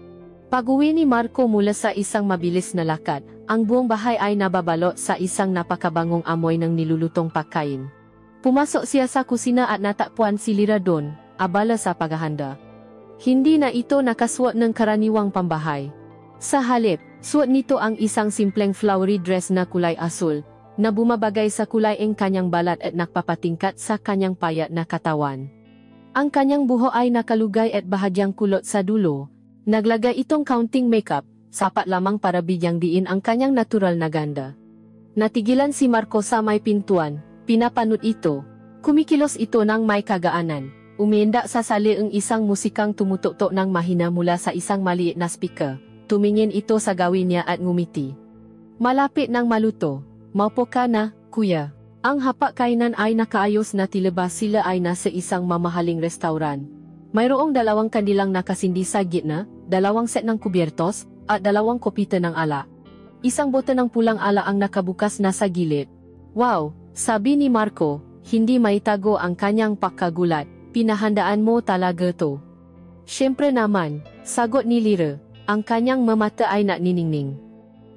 Pag-uwi ni Marco mula sa isang mabilis na lakad, ang buong bahay ay nababalot sa isang napakabangong amoy ng nilulutong pagkain. Pumasok siya sa kusina at natakpuan si Lyra doon, abala sa paghahanda. Hindi na ito nakasuot ng karaniwang pambahay. Sa halip, suot nito ang isang simpleng flowery dress na kulay asul, na bumabagay sa kulay ng kanyang balat at nagpapatingkat sa kanyang payat na katawan. Ang kanyang buho ay nakalugay at bahagyang kulot sa dulo. Naglagay itong counting makeup, sapat lamang para bigyang diin ang kanyang natural na ganda. Natigilan si Marco sa may pintuan, pinapanood ito. Kumikilos ito ng may kagaanan. Umiinda sa sali ang isang musikang tumutuktok ng mahina mula sa isang maliit na speaker. Tumingin ito sa gawin niya at ngumiti. Malapit nang maluto. Maupo ka na, kuya. Ang hapag-kainan ay nakaayos na tilabas sila ay nasa isang mamahaling restaurant. Mayroong 2 kandilang nakasindi sa gitna, 2 set ng kubyertos, at 2 kopita ng ala. Isang bote ng pulang ala ang nakabukas na sa gilid. Wow, sabi ni Marco, hindi maitago ang kanyang pagkagulat, pinahandaan mo talaga to. Siyempre naman, sagot ni Lyra, ang kanyang mamata ay naniningning.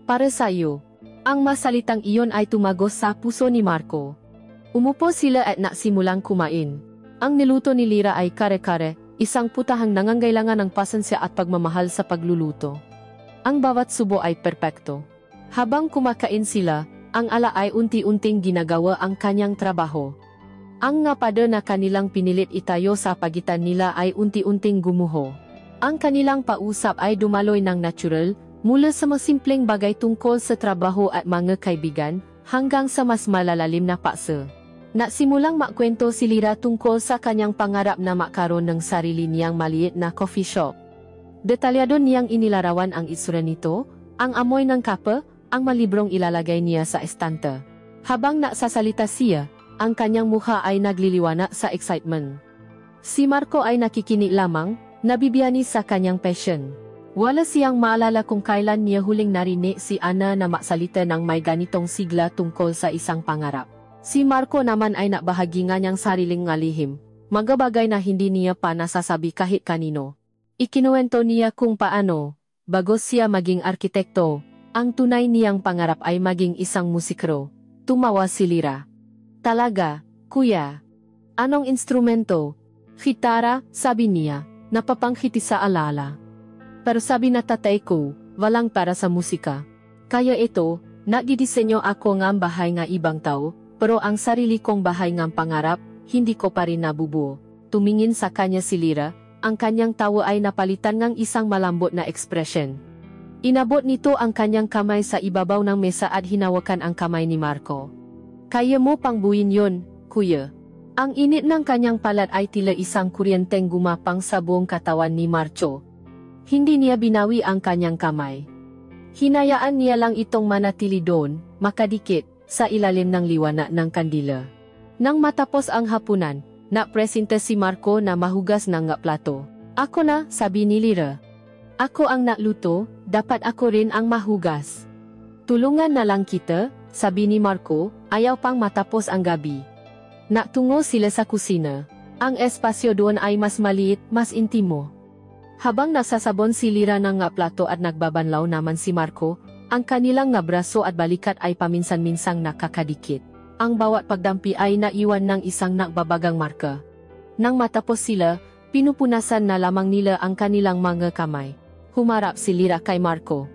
Para sa iyo. Ang masalitang iyon ay tumagos sa puso ni Marco. Umupo sila at nagsimulang kumain. Ang niluto ni Lyra ay kare-kare, isang putahang nangangailangan ng pasensya at pagmamahal sa pagluluto. Ang bawat subo ay perpekto. Habang kumakain sila, ang ala ay unti-unting ginagawa ang kanyang trabaho. Ang ngapado na kanilang pinilit itayo sa pagitan nila ay unti-unting gumuho. Ang kanilang pausap ay dumaloy ng natural, mula sa masimpleng bagay tungkol sa trabaho at mga kaibigan, hanggang sa mas malalalim na paksa. Nagsimulang makwento si Lyra tungkol sa kanyang pangarap na makaroon ng sarili niyang maliit na coffee shop. Detalyado niyang inilarawan ang itsura nito, ang amoy ng kape, ang malibrong ilalagay niya sa estante. Habang nagsasalita siya, ang kanyang mukha ay nagliliwanag sa excitement. Si Marco ay nakikinig lamang, nabibiyani sa kanyang passion. Wala siyang maalala kung kailan niya huling narinig si Ana na magsalita ng may ganitong sigla tungkol sa isang pangarap. Si Marco naman ay nabahagi nga niyang sariling ngalihim, mga bagay na hindi niya pa nasasabi kahit kanino. Ikinuwento niya kung paano, bago siya maging arkitekto, ang tunay niyang pangarap ay maging isang musikero. Tumawa si Lyra. Talaga, kuya? Anong instrumento? Gitara, sabi niya, napapangkiti sa alala. Pero sabi na tatay ko, walang para sa musika. Kaya ito, nagidisenyo ako ng bahay nga ibang tao, pero ang sarili kong bahay ng pangarap, hindi ko pa rin nabubuo. Tumingin sa kanya si Lyra, ang kanyang tawa ay napalitan ng isang malambot na ekspresyon. Inabot nito ang kanyang kamay sa ibabaw ng mesa at hinawakan ang kamay ni Marco. Kaya mo pang buuin yon, kuya. Ang init ng kanyang palat ay tila isang kuryenteng gumapang sa buong katawan ni Marco. Hindi niya binawi ang kanyang kamay. Hinayaan niya lang itong manatili doon, makadikit, sa ilalim ng liwanag ng kandila. Nang matapos ang hapunan, napresenta si Marco na mahugas ng plato. Ako na, sabi ni Lyra. Ako ang nagluto, dapat ako rin ang mahugas. Tulungan na lang kita, sabi ni Marco, ayaw pang matapos ang gabi. Natungo sila sa kusina. Ang espasyo doon ay mas maliit, mas intimo. Habang nasasabon si Lyra ng plato at nagbabanlaw naman si Marco, ang kanilang braso at balikat ay paminsan-minsang nakakadikit. Ang bawat pagdampi ay naiwan ng isang nagbabagang marka. Nang matapos sila, pinupunasan na lamang nila ang kanilang mga kamay. Humarap si Lyra kay Marco.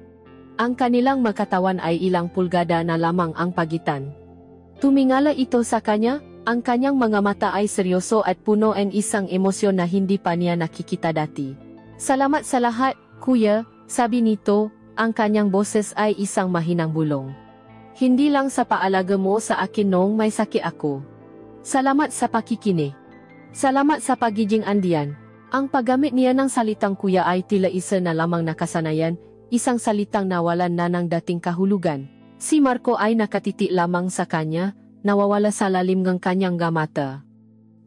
Ang kanilang magkatawan ay ilang pulgada na lamang ang pagitan. Tumingala ito sa kanya, ang kanyang mga mata ay seryoso at puno ng isang emosyon na hindi pa niya nakikita dati. Salamat sa lahat, kuya, sabi nito, ang kanyang boses ay isang mahinang bulong. Hindi lang sa paalaga mo sa akin noong may sakit ako. Salamat sa pakikinig. Salamat sa pagiging andiyan. Ang paggamit niya ng salitang kuya ay tila isa na lamang nakasanayan, isang salitang nawalan na ng dating kahulugan. Si Marco ay nakatiti lamang sa kanya, nawawala sa lalim ng kanyang mata.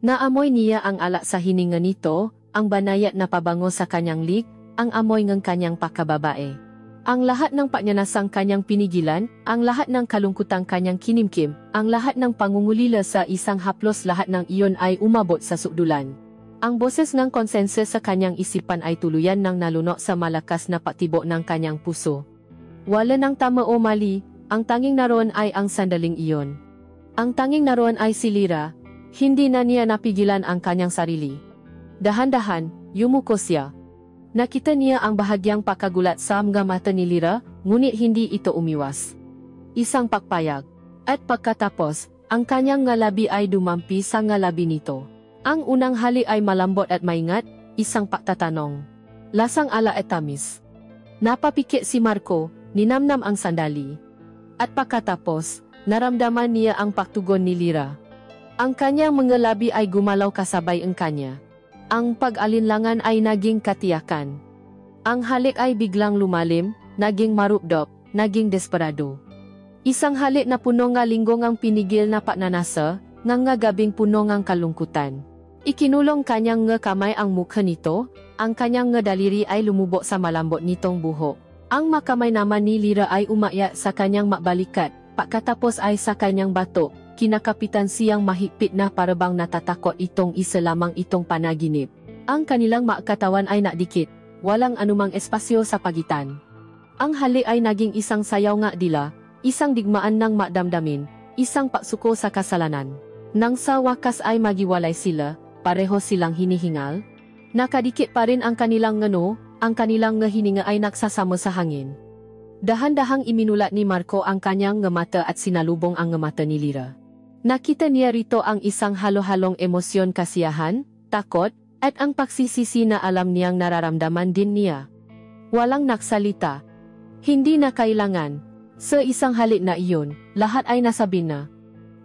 Naamoy niya ang alak sa hininga nito, ang banayat na pabango sa kanyang lig, ang amoy ng kanyang pagkababae. Ang lahat ng panyanasang kanyang pinigilan, ang lahat ng kalungkutang kanyang kinimkim, ang lahat ng pangungulila sa isang haplos, lahat ng iyon ay umabot sa sukdulan. Ang boses ng konsensus sa kanyang isipan ay tuluyan ng nalunok sa malakas na patibo ng kanyang puso. Wala ng tama o mali, ang tanging naroon ay ang sandaling iyon. Ang tanging naroon ay si Lyra, hindi na niya napigilan ang kanyang sarili. Dahan-dahan, yumuko siya. Nakita niya ang bahagyang pagkagulat sa mga mata ni Lyra, ngunit hindi ito umiwas. Isang pagpayag. At pagkatapos, ang kanyang ngalabi ay dumampi sa ngalabi nito. Ang unang halik ay malambot at maingat, isang pagtatanong. Lasang ala at tamis. Napapikit si Marco, ninamnam ang sandali. At pagkatapos, naramdaman niya ang pagtugon ni Lyra. Ang kanyang mga labi ay gumalaw kasabay ang kanya. Ang pag-alinlangan ay naging katiyakan. Ang halik ay biglang lumalim, naging marupdop, naging desperado. Isang halik na puno nga linggo ngang pinigil na pananasa, nga gabing puno ngang kalungkutan. Ikinulong kanyang nga kamay ang mukha nito, ang kanyang nga daliri ay lumubo sa malambot nitong buhok. Ang makamay naman ni Lyra ay umaya sa kanyang makbalikat, pagkatapos ay sa kanyang bato, kinakapitan siyang mahigpit na parabang natatakot itong isa lamang itong panaginip. Ang kanilang makatawan ay nakdikit, walang anumang espasyo sa pagitan. Ang halik ay naging isang sayaw nga dila, isang digmaan ng makdamdamin, isang pagsuko sa kasalanan. Nang sa wakas ay magiwalay sila, pareho silang hinihingal. Nakadikit pa rin ang kanilang ngano, ang kanilang hininga ay nagsasama sa hangin. Dahan-dahang iminulat ni Marco ang kanyang mata at sinalubong ang mata ni Lyra. Nakita niya rito ang isang halo-halong emosyon, kasiyahan, takot, at ang pagsisisi na alam niyang nararamdaman din niya. Walang nagsalita. Hindi na kailangan. Sa isang halik na iyon, lahat ay nasabi na.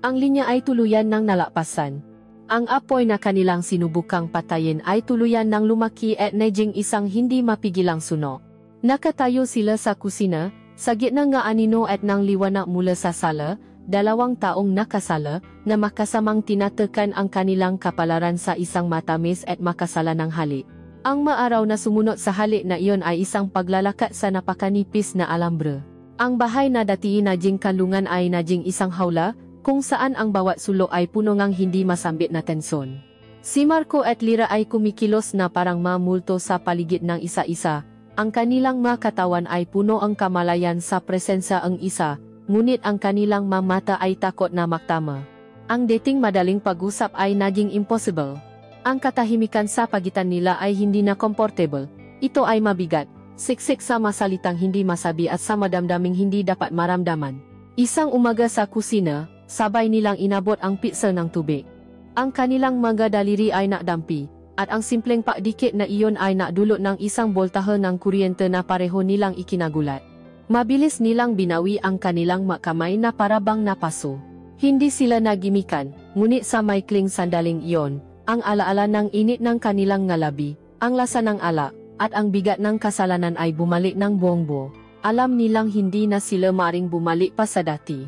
Ang linya ay tuluyan ng nalapasan. Ang apoy na kanilang sinubukang patayin ay tuluyan ng lumaki at naging isang hindi mapigilang suno. Nakatayo sila sa kusina, sa gitna nga anino at ng liwanag mula sa sala, 2 taong nakasala, na makasamang tinatekan ang kanilang kapalaran sa isang matamis at makasalanang halik. Ang maaraw na sumunod sa halik na iyon ay isang paglalakat sa napakanipis na alambre. Ang bahay na dati naging kanlungan ay naging isang hawla, kung saan ang bawat sulok ay puno ngang hindi masambit na tensyon. Si Marco at Lyra ay kumikilos na parang mamulto sa paligid ng isa-isa. Ang kanilang mga katawan ay puno ang kamalayan sa presensya ang isa, ngunit ang kanilang mga mata ay takot na maktama. Ang dating madaling pag-usap ay naging impossible. Ang katahimikan sa pagitan nila ay hindi na comfortable. Ito ay mabigat, siksik sa masalitang hindi masabi at sa madamdaming hindi dapat maramdaman. Isang umaga sa kusina, sabay nilang inabot ang pitsa ng tubig. Ang kanilang mga daliri ay nakdampi, at ang simpleng pakdikit na iyon ay nakdulot ng isang boltahe ng kuryente na pareho nilang ikinagulat. Mabilis nilang binawi ang kanilang makamay na parabang napaso. Hindi sila nagimikan, ngunit sa maikling sandaling iyon, ang alaala ng init ng kanilang ngalabi, ang lasa ng alak, at ang bigat ng kasalanan ay bumalik ng buong-buo. Alam nilang hindi na sila maring bumalik pa sa dati.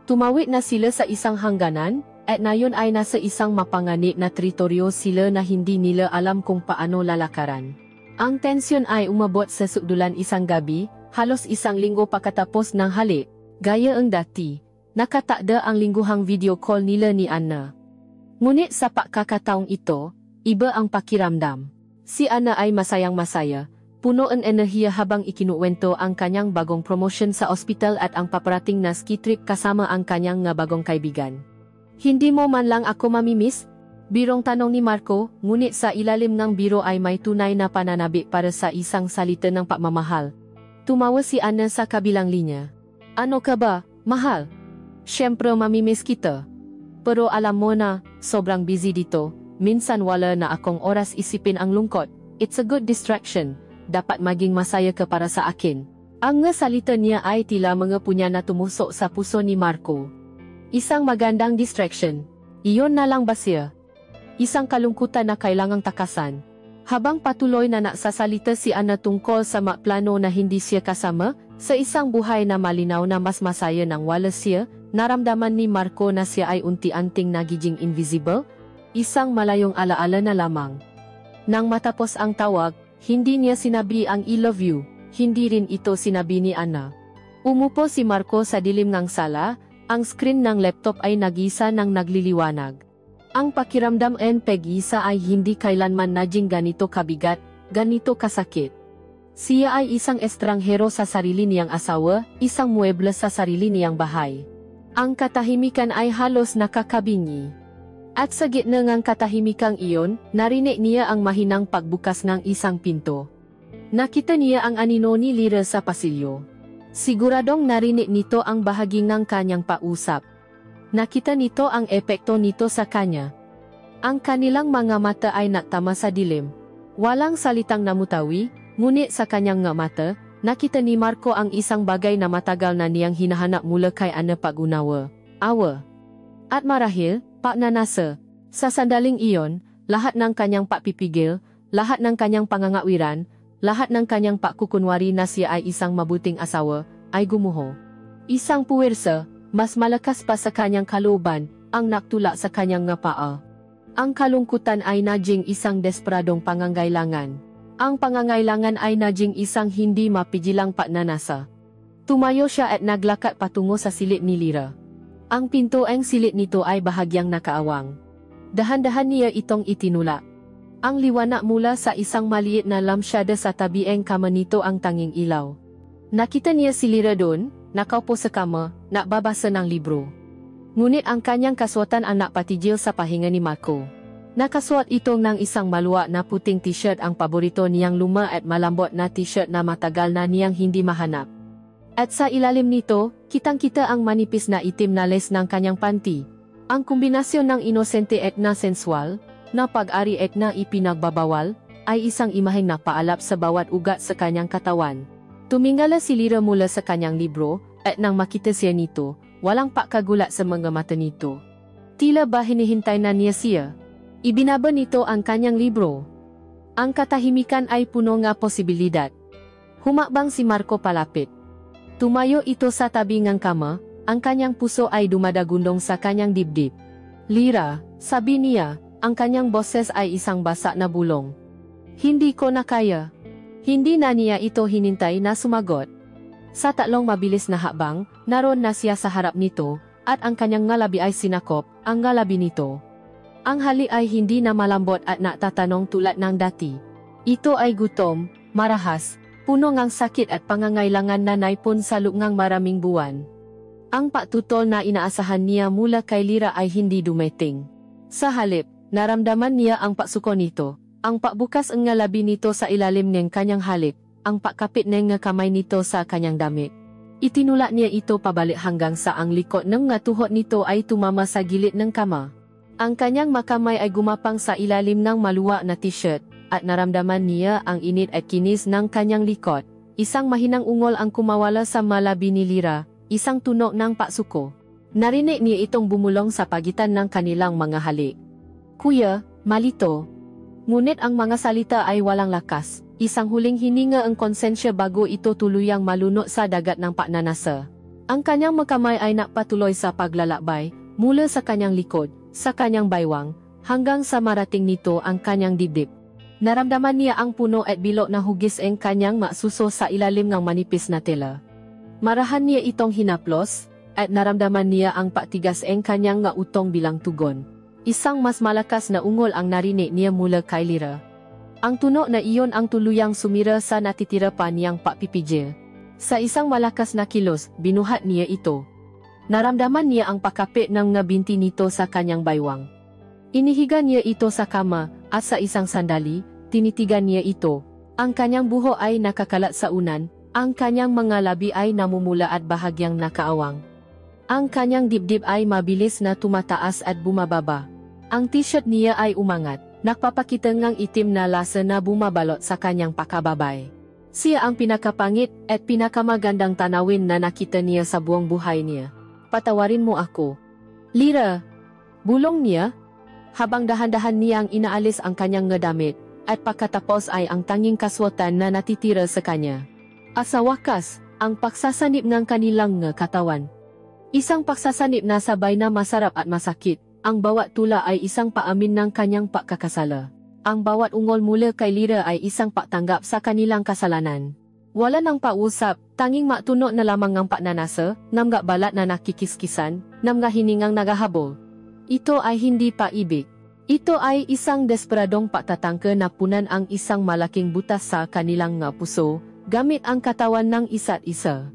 Tumawid na sila sa isang hangganan, at nayon ay nasa isang mapanganib na teritoryo sila na hindi nila alam kung paano lalakaran. Ang tensyon ay umabot sa sukdulan isang gabi, halos isang linggo pagkatapos ng halik, gaya ang dati. Nakatakda ang lingguhang video call nila ni Anna. Ngunit sa pagkakataong ito, iba ang pakiramdam. Si Anna ay masayang-masaya, puno ng enerhiya habang ikinuwento ang kanyang bagong promotion sa ospital at ang paparating na ski trip kasama ang kanyang bagong kaibigan. Hindi mo man lang ako mamimiss? Birong tanong ni Marco, ngunit sa ilalim ng biro ay may tunay na pananabi para sa isang salita ng pagmamahal. Tumawa si Anna sa kabilang linya. Ano ka ba, mahal? Siyempre mamimiss kita. Pero alam mo na, sobrang busy dito, minsan wala na akong oras isipin ang lungkot. It's a good distraction. Dapat maging masaya ka para sa akin. Ang salita niya ay tila mga punya na tumusok sa puso ni Marco. Isang magandang distraction. Iyon na lang ba siya? Isang kalungkutan na kailangang takasan. Habang patuloy na nagsasalita si Anna tungkol sa plano na hindi siya kasama, sa isang buhay na malinaw na mas masaya nang wala siya, naramdaman ni Marco na siya ay unti-unting nagiging invisible, isang malayong alaala na lamang. Nang matapos ang tawag, hindi niya sinabi ang I love you, hindi rin ito sinabi ni Anna. Umupo si Marco sa dilim ng sala, ang screen ng laptop ay nagisa ng nagliliwanag. Ang pakiramdam en Peg-isa ay hindi kailanman naging ganito kabigat, ganito kasakit. Siya ay isang estranghero sa sarili niyang asawa, isang mueble sa sarili niyang bahay. Ang katahimikan ay halos nakakabingi. At sa gitna ng katahimikang iyon, narinig niya ang mahinang pagbukas ng isang pinto. Nakita niya ang anino ni Lyra sa pasilyo. Siguradong narinig nito ang bahagi ng kanyang pausap. Nakita nito ang epekto nito sa kanya. Ang kanilang mga mata ay natama sa dilim. Walang salitang namutawi, ngunit sa kanyang nga mata, nakita ni Marco ang isang bagay na matagal na niyang hinahanap mula kay Ana pag-unawa. Awa. At marahil, pagnanasa. Sa sandaling iyon, lahat ng kanyang pakpipigil, lahat ng kanyang pangangawiran, lahat ng kanyang pakukunwari na siya ay isang mabuting asawa, ay gumuho. Isang puwersa, mas malakas pa sa kanyang kalooban, ang naktula sa kanyang nga paa. Ang kalungkutan ay naging isang desperadong pangangailangan. Ang pangangailangan ay naging isang hindi mapigilang pagnanasa. Tumayo siya at naglakad patungo sa silid ni Lyra. Ang pinto ang silid nito ay bahagyang nakaawang. Dahan-dahan niya itong itinulak. Ang liwanag mula sa isang maliit na lampshade sa tabi ang kama nito ang tanging ilaw. Nakita niya si Lyra doon, nakaupo sa kama, nakbabasa ng libro. Ngunit ang kanyang kasuotan ang nakpatigil sa pahinga ni Marco. Nakasuot ito ng isang maluwag na puting t-shirt, ang paborito niyang luma at malambot na t-shirt na matagal na niyang hindi mahanap. At sa ilalim nito, kitang-kita ang manipis na itim na lace ng kanyang panty. Ang kombinasyon ng inosente at na sensual, na pag-ari at na ipinagbabawal, ay isang imaheng napaalap sa bawat ugat sa kanyang katawan. Tumingala si Lyra mula sa kanyang libro, at nang makita siya nito, walang pagkagulat sa mga mata nito. Tila ba hinihintay na niya siya? Ibinaba nito ang kanyang libro. Ang katahimikan ay puno ng posibilidad. Humakbang si Marco palapit. Tumayo ito sa tabi ng kama, ang kanyang puso ay dumadagundong sa kanyang dibdib. Lyra, sabi niya, ang kanyang boses ay isang basa na bulong. Hindi ko na kaya. Hindi na niya ito hinintay na sumagot. Sa tatlong mabilis na hakbang, naroon na siya sa harap nito, at ang kanyang ngalabi ay sinakop, ang ngalabi nito. Ang halik ay hindi na malambot at natatanong tulad ng dati. Ito ay gutom, marahas, puno ng sakit at pangangailangan na naipon sa loob ng maraming buwan. Ang patutol na inaasahan niya mula kay Lyra ay hindi dumating. Sa halip, naramdaman niya ang pagsuko nito. Ang pagbukas ang ngalabi nito sa ilalim ng kanyang halik, ang pagkapit ng kamay nito sa kanyang damit. Itinulak niya ito pabalik hanggang sa ang likod ng tuhod nito ay tumama sa gilid ng kama. Ang kanyang makamay ay gumapang sa ilalim ng maluwag na t-shirt, at naramdaman niya ang init at kinis ng kanyang likod. Isang mahinang ungol ang kumawala sa malabi ni Lyra, isang tunog ng pagsuko. Narinig niya itong bumulong sa pagitan ng kanilang mga halik. Kuya, malito. Ngunit ang mga salita ay walang lakas, isang huling hininga ang konsensya bago ito tuluyang malunok sa dagat ng pagnanasa. Ang kanyang makamay ay nakpatuloy sa paglalakbay, mula sa kanyang likod, sa kanyang baywang, hanggang sa marating nito ang kanyang dibdib. Naramdaman niya ang puno at bilog na hugis ang kanyang masuso sa ilalim ng manipis na tela. Marahan niya itong hinaplos, at naramdaman niya ang patigas ang kanyang utong bilang tugon. Isang mas malakas na ungol ang narinig niya mula kay Lyra. Ang tunog na iyon ang tuluyang sumira sa natitira pa niyang pakpipigil. Sa isang malakas na kilos, binuhat niya ito. Naramdaman niya ang pakapit ng binti nito sa kanyang baywang. Inihiga niya ito sa kama, at sa isang sandali, tinitigan niya ito. Ang kanyang buho ay nakakalat sa unan, ang kanyang mga labi ay namumula at bahagyang nakaawang. Ang kanyang dibdib ay mabilis na tumataas at bumababa. Ang t-shirt niya ay umangat, nakpapakita ng itim na lasa na bumabalot sa kanyang pakababay. Siya ang pinakapangit at pinakamagandang tanawin na nakita niya sa buong buhay niya. Patawarin mo ako. Lyra! Bulong niya. Habang dahan-dahan niyang inaalis ang kanyang damit, at pagkatapos ay ang tanging kaswatan na natitira sa kanya. At sa wakas, ang pagsasanip ng kanilang katawan. Isang pagsasanip na sabay na masarap at masakit. Ang bawat tula ay isang paamin ng kanyang pagkakasala. Ang bawat ungol mula kay Lyra ay isang pagtanggap sa kanilang kasalanan. Wala nang pausap, tanging matunok na lamang ang pagnanasa, namga balat na nakikiskisan, namga hiningang nagahabol. Ito ay hindi paibig. Ito ay isang desperadong pagtatangke na punan ang isang malaking butas sa kanilang nga puso, gamit ang katawan ng isa't isa.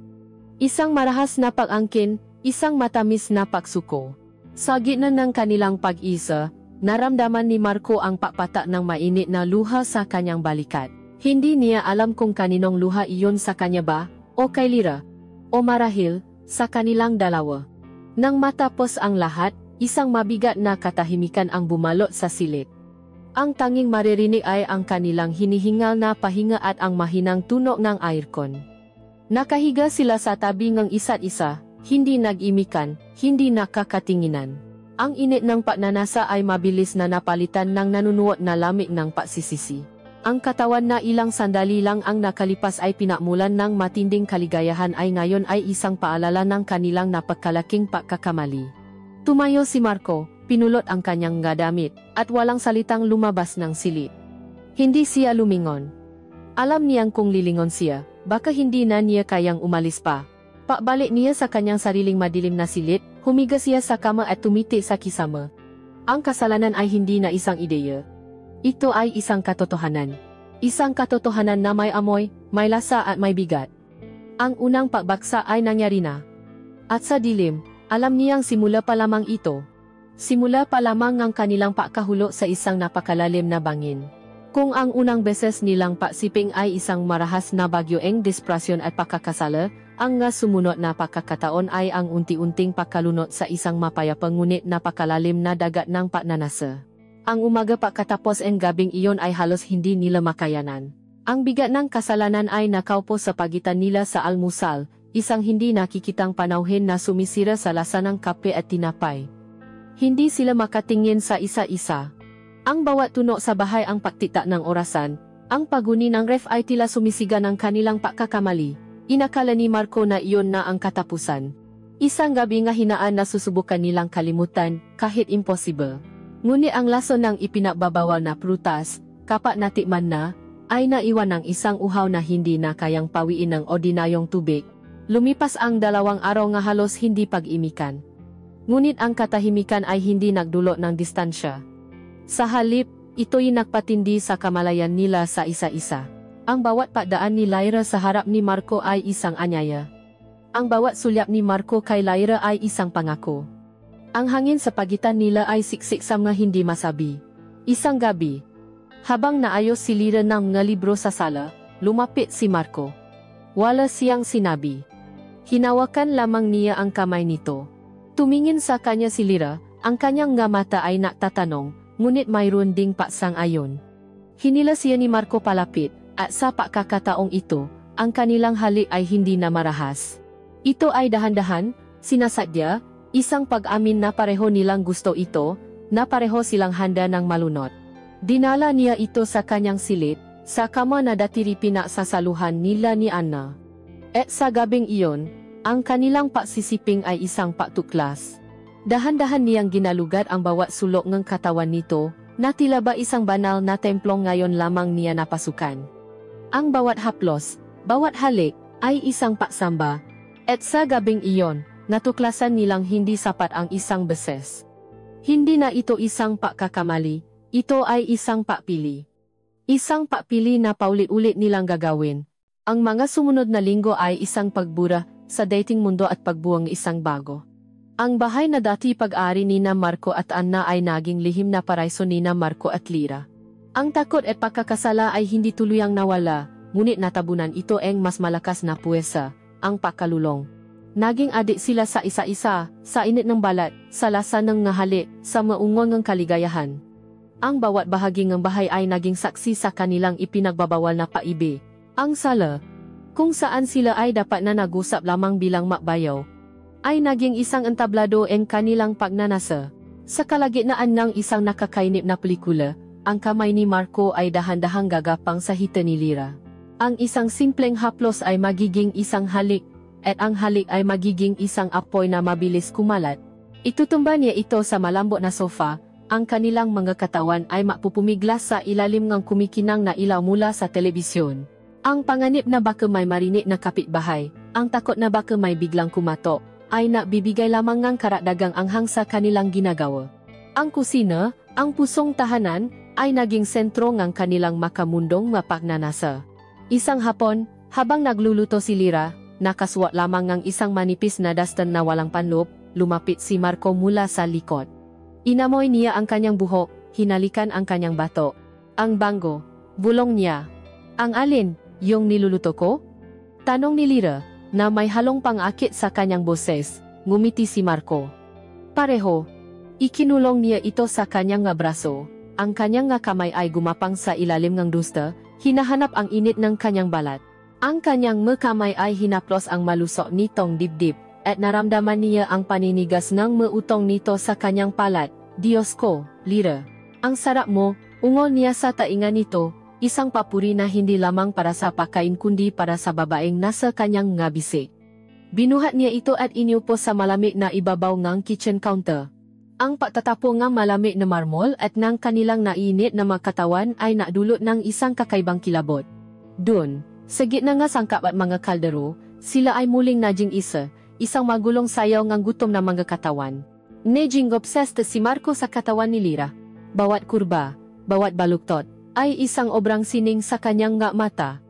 Isang marahas na pag-angkin, isang matamis na pagsuko. Sa gitna ng kanilang pag-isa, naramdaman ni Marco ang papatak ng mainit na luha sa kanyang balikat. Hindi niya alam kung kaninong luha iyon, sa kanya ba, o kay Lyra, o marahil, sa kanilang dalawa. Nang matapos ang lahat, isang mabigat na katahimikan ang bumalot sa silid. Ang tanging maririnig ay ang kanilang hinihingal na pahinga at ang mahinang tunog ng aircon. Nakahiga sila sa tabi ng isa't isa, hindi nag-imikan, hindi nakakatinginan. Ang init ng pagnanasa ay mabilis na napalitan ng nanunuot na lamig ng pagsisisi. Ang katawan na ilang sandali lang ang nakalipas ay pinakmulan ng matinding kaligayahan ay ngayon ay isang paalala ng kanilang napagkalaking pagkakamali. Tumayo si Marco, pinulot ang kanyang damit, at walang salitang lumabas ng silid. Hindi siya lumingon. Alam niyang kung lilingon siya, baka hindi na niya kayang umalis pa. Pakbalik niya sa kanyang sariling madilim na silid, humiga siya sa kama at tumiti sa kisama. Ang kasalanan ay hindi na isang ideya. Ito ay isang katotohanan. Isang katotohanan na may amoy, may lasa at may bigat. Ang unang pagbagsa ay nangyari na. At sa dilim, alam niyang simula pa lamang ito. Simula pa lamang ang kanilang pagkahulo sa isang napakalalim na bangin. Kung ang unang beses nilang pagsiping ay isang marahas na bagyoeng disprasyon at pagkakasala, ang nga sumunod na pagkakataon ay ang unti-unting pagkalunot sa isang mapayapang ngunit napakalalim na dagat ng pagnanasa. Ang umaga pagkatapos ang gabing iyon ay halos hindi nila makayanan. Ang bigat ng kasalanan ay nakaupo sa pagitan nila sa almusal, isang hindi nakikitang panauhin na sumisira sa lasa ng kape at tinapay. Hindi sila makatingin sa isa-isa. Ang bawat tunog sa bahay, ang pagtita ng orasan, ang paguni ng ref ay tila sumisiga ng kanilang pagkakamali. Inakala ni Marco na iyon na ang katapusan. Isang gabi nga hinaan na susubukan nilang kalimutan, kahit impossible. Ngunit ang lason ng ipinagbabawal na prutas, kapag natikman na, ay naiwan ng isang uhaw na hindi na kayang pawiin ng ordinaryong tubig. Lumipas ang 2 araw nga halos hindi pag-imikan. Ngunit ang katahimikan ay hindi nagdulot ng distansya. Sa halip, ito'y nagpatindi sa kamalayan nila sa isa-isa. Ang bawat pagdaan ni Lyra sa harap ni Marco ay isang anyaya. Ang bawat sulyap ni Marco kay Lyra ay isang pangako. Ang hangin sa pagitan nila ay siksik-sam nga hindi masabi. Isang gabi, habang naayos si Lyra ng mga libro sa sala, lumapit si Marco. Wala siyang sinabi. Hinawakan lamang niya ang kamay nito. Tumingin sa kanya si Lyra, ang kanyang nga mata ay nagtatanong, ngunit mayroon ding paksang-ayon. Hinila siya ni Marco palapit, at sa pagkakataong ito, ang kanilang halik ay hindi na marahas. Ito ay dahan-dahan, sinasadya, isang pag-amin na pareho nilang gusto ito, na pareho silang handa ng malunot. Dinala niya ito sa kanyang silid, sa kama na dati pinaksasaluhan nila ni Anna. At sa gabing iyon, ang kanilang pagsisiping ay isang patuklas. Dahan-dahan niyang ginalugad ang bawat sulok ng katawan nito, na tila ba isang banal na templong ngayon lamang niya napasukan. Ang bawat haplos, bawat halik, ay isang pagsamba. At sa gabing iyon, natuklasan nilang hindi sapat ang isang beses. Hindi na ito isang pagkakamali, ito ay isang pagpili. Isang pagpili na paulit-ulit nilang gagawin. Ang mga sumunod na linggo ay isang pagbura sa dating mundo at pagbuwang isang bago. Ang bahay na dati pag-ari ni na Marco at Anna ay naging lihim na paraiso ni na Marco at Lyra. Ang takot at pagkakasala ay hindi tuluyang nawala, ngunit natabunan ito ang mas malakas na puwersa, ang pagkalulong. Naging adik sila sa isa-isa, sa init ng balat, sa lasa ng ngahalik, sa maungon ng kaligayahan. Ang bawat bahagi ng bahay ay naging saksi sa kanilang ipinagbabawal na paibig. Ang sala, kung saan sila ay dapat na nag-usap lamang bilang makbayaw, ay naging isang entablado ang kanilang pagnanasa. Sa kalagitnaan ng isang nakakainip na pelikula, ang kamay ni Marco ay dahan-dahang gagapang sa hita ni Lyra. Ang isang simpleng haplos ay magiging isang halik, at ang halik ay magiging isang apoy na mabilis kumalat. Itutumba niya ito sa malambot na sofa, ang kanilang mga katawan ay mapupumiglas sa ilalim ng kumikinang na ilaw mula sa telebisyon. Ang panganib na baka may marinig na kapitbahay, ang takot na baka may biglang kumatok, ay nagbibigay lamang ng karagdagang anghang sa kanilang ginagawa. Ang kusina, ang pusong tahanan, ay naging sentro ng kanilang makamundong mapagnanasa. Isang hapon, habang nagluluto si Lyra, nakaswat lamang ng isang manipis na dastan na walang panloob, lumapit si Marco mula sa likod. Inamoy niya ang kanyang buhok, hinalikan ang kanyang bato. Ang bango, bulong niya. Ang alin, yung niluluto ko? Tanong ni Lyra, na may halong pang-akit sa kanyang boses. Ngumiti si Marco. Pareho. Ikinulong niya ito sa kanyang nga braso. Ang kanyang nga kamay ay gumapang sa ilalim ng duster, hinahanap ang init ng kanyang balat. Ang kanyang kamay ay hinaplos ang malusok nitong dibdib, at naramdaman niya ang paninigas ng meutong nito sa kanyang palat. Diyos ko, Lyra. Ang sarap mo, ungol niya sa taingan nito, isang papuri na hindi lamang para sa pagkain kundi para sa babaeng nasa kanyang nga bisig. Binuhat niya ito at iniupo sa malamig na ibabaw ng kitchen counter. Ang pagtatapo ng malamig na marmol at ng kanilang nainit na makatawan ay nadulot ng isang kakaibang kilabot. Doon, sa gitna ng sangkap at mga kaldero, sila ay muling naging isang magulong sayaw ng gutom na mga katawan. Naging obsessed si Marco sa katawan ni Lyra. Bawat kurba, bawat baluktot, ay isang obrang sining sa kanyang nga mata.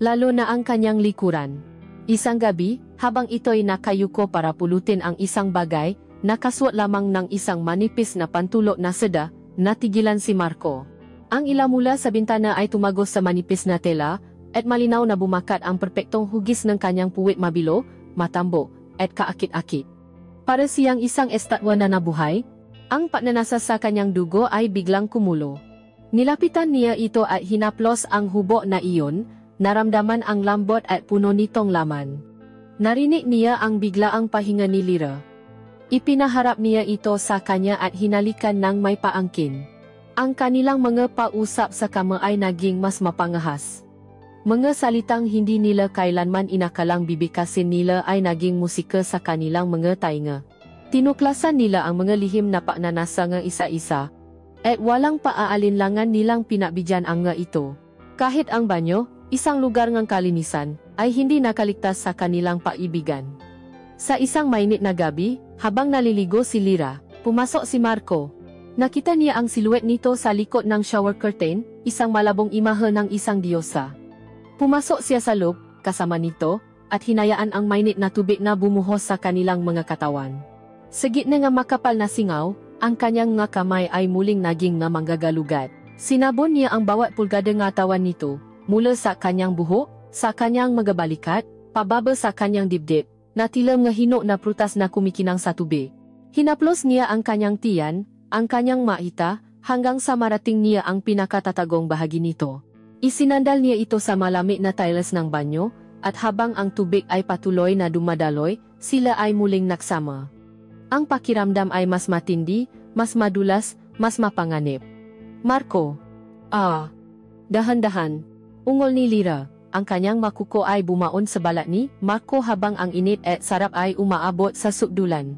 Lalo na ang kanyang likuran. Isang gabi, habang ito'y nakayuko para pulutin ang isang bagay, nakasuot lamang ng isang manipis na pantulo na seda, natigilan si Marco. Ang ilaw mula sa bintana ay tumagos sa manipis na tela, at malinaw na bumakat ang perpektong hugis ng kanyang puwit mabilo, matambo, at kaakit-akit. Para siyang isang estatwa na nabuhay, ang pagnanasa sa kanyang dugo ay biglang kumulo. Nilapitan niya ito at hinaplos ang hubo na iyon, naramdaman ang lambot at puno nitong laman. Narinig niya ang biglaang pahinga ni Lyra. Ipinaharap niya ito sa kanya at hinalikan ng may paangkin. Ang kanilang mga pausap sa kama ay naging mas mapangahas. Mga salitang hindi nila kailanman inakalang bibigkasin nila ay naging musika sa kanilang mga tainga. Tinuklasan nila ang mga lihim na pagnanasa ng isa-isa, at walang paaalinlangan nilang pinabigyan ang nga ito. Kahit ang banyo, isang lugar ng kalinisan, ay hindi nakaligtas sa kanilang paibigan. Sa isang mainit na gabi, habang naliligo si Lyra, pumasok si Marco. Nakita niya ang siluet nito sa likod ng shower curtain, isang malabong imahe ng isang diyosa. Pumasok siya sa loob, kasama nito, at hinayaan ang mainit na tubig na bumuhos sa kanilang mga katawan. Sa gitna ng makapal na singaw, ang kanyang nga kamay ay muling naging nga manggagalugat. Sinabon niya ang bawat pulgada ng tawan nito, mula sa kanyang buhok, sa kanyang mga balikat, pababa sa kanyang dibdib, na tila nga hino na prutas na kumikinang sa tubig. Hinaplos niya ang kanyang tiyan, ang kanyang maita, hanggang sa marating niya ang pinakatatagong bahagi nito. Isinandal niya ito sa malamig na tiles ng banyo, at habang ang tubig ay patuloy na dumadaloy, sila ay muling nagsama. Ang pakiramdam ay mas matindi, mas madulas, mas mapanganib. Marco. Dahan-dahan. Ungol ni Lyra. Ang kanyang makuko ay bumaon sa balat ni Marco habang ang init at sarap ay umaabot sa sukdulan.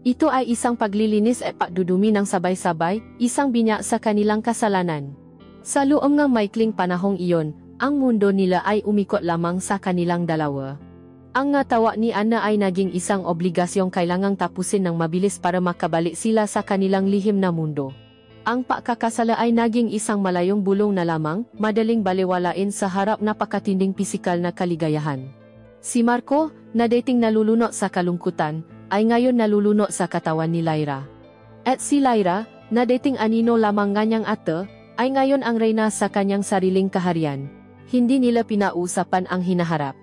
Ito ay isang paglilinis at pagdudumi ng sabay-sabay, isang binya sa kanilang kasalanan. Sa loob ng maikling panahong iyon, ang mundo nila ay umikot lamang sa kanilang dalawa. Ang nga tawa ni Anna ay naging isang obligasyong kailangang tapusin ng mabilis para makabalik sila sa kanilang lihim na mundo. Ang pagkakasala ay naging isang malayong bulong na lamang, madaling baliwalain sa harap na napakatinding pisikal na kaligayahan. Si Marco, na dating nalulunok sa kalungkutan, ay ngayon nalulunok sa katawan ni Lyra. At si Lyra, na dating anino lamang nganyang ate, ay ngayon ang reyna sa kanyang sariling kaharian. Hindi nila pinausapan ang hinaharap.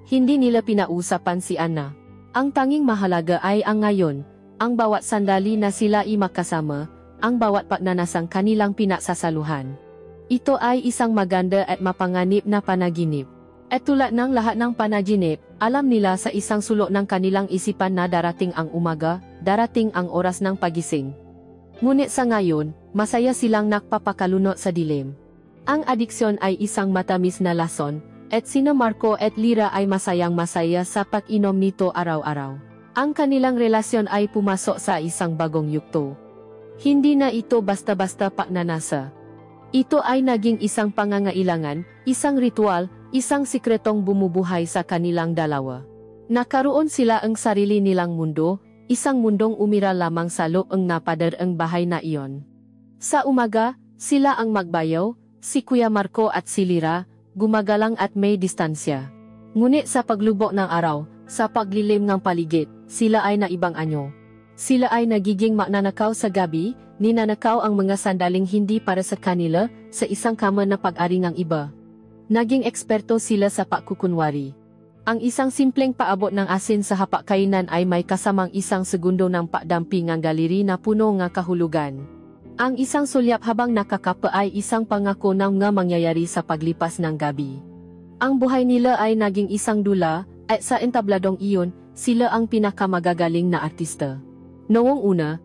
Hindi nila pinausapan si Anna. Ang tanging mahalaga ay ang ngayon, ang bawat sandali na sila ay makasama, ang bawat pagnanasang kanilang pinagsasaluhan. Ito ay isang maganda at mapanganib na panaginip. At tulad ng lahat ng panaginip, alam nila sa isang sulok ng kanilang isipan na darating ang umaga, darating ang oras ng pagising. Ngunit sa ngayon, masaya silang nagpapakalunot sa dilim. Ang adiksyon ay isang matamis na lason, at sina Marco at Lyra ay masayang-masaya sa pag-inom nito araw-araw. Ang kanilang relasyon ay pumasok sa isang bagong yugto. Hindi na ito basta-basta pagnanasa. Ito ay naging isang pangangailangan, isang ritual, isang sikretong bumubuhay sa kanilang dalawa. Nakaroon sila ang sarili nilang mundo, isang mundong umira lamang sa loob napader ang bahay na iyon. Sa umaga, sila ang magbayaw, si Kuya Marco at si Lira, gumagalang at may distansya. Ngunit sa paglubok ng araw, sa paglilim ng paligid, sila ay naibang anyo. Sila ay nagiging magnanakaw sa gabi, ninanakaw ang mga sandaling hindi para sa kanila, sa isang kama na pag-ari ng iba. Naging eksperto sila sa pagkukunwari. Ang isang simpleng paabot ng asin sa hapakainan ay may kasamang isang segundo ng pagdamping ng galeri na puno ng kahulugan. Ang isang sulyap habang nakakapa ay isang pangako ng mga mangyayari sa paglipas ng gabi. Ang buhay nila ay naging isang dula, at sa entabladong iyon, sila ang pinakamagagaling na artista. Noong una,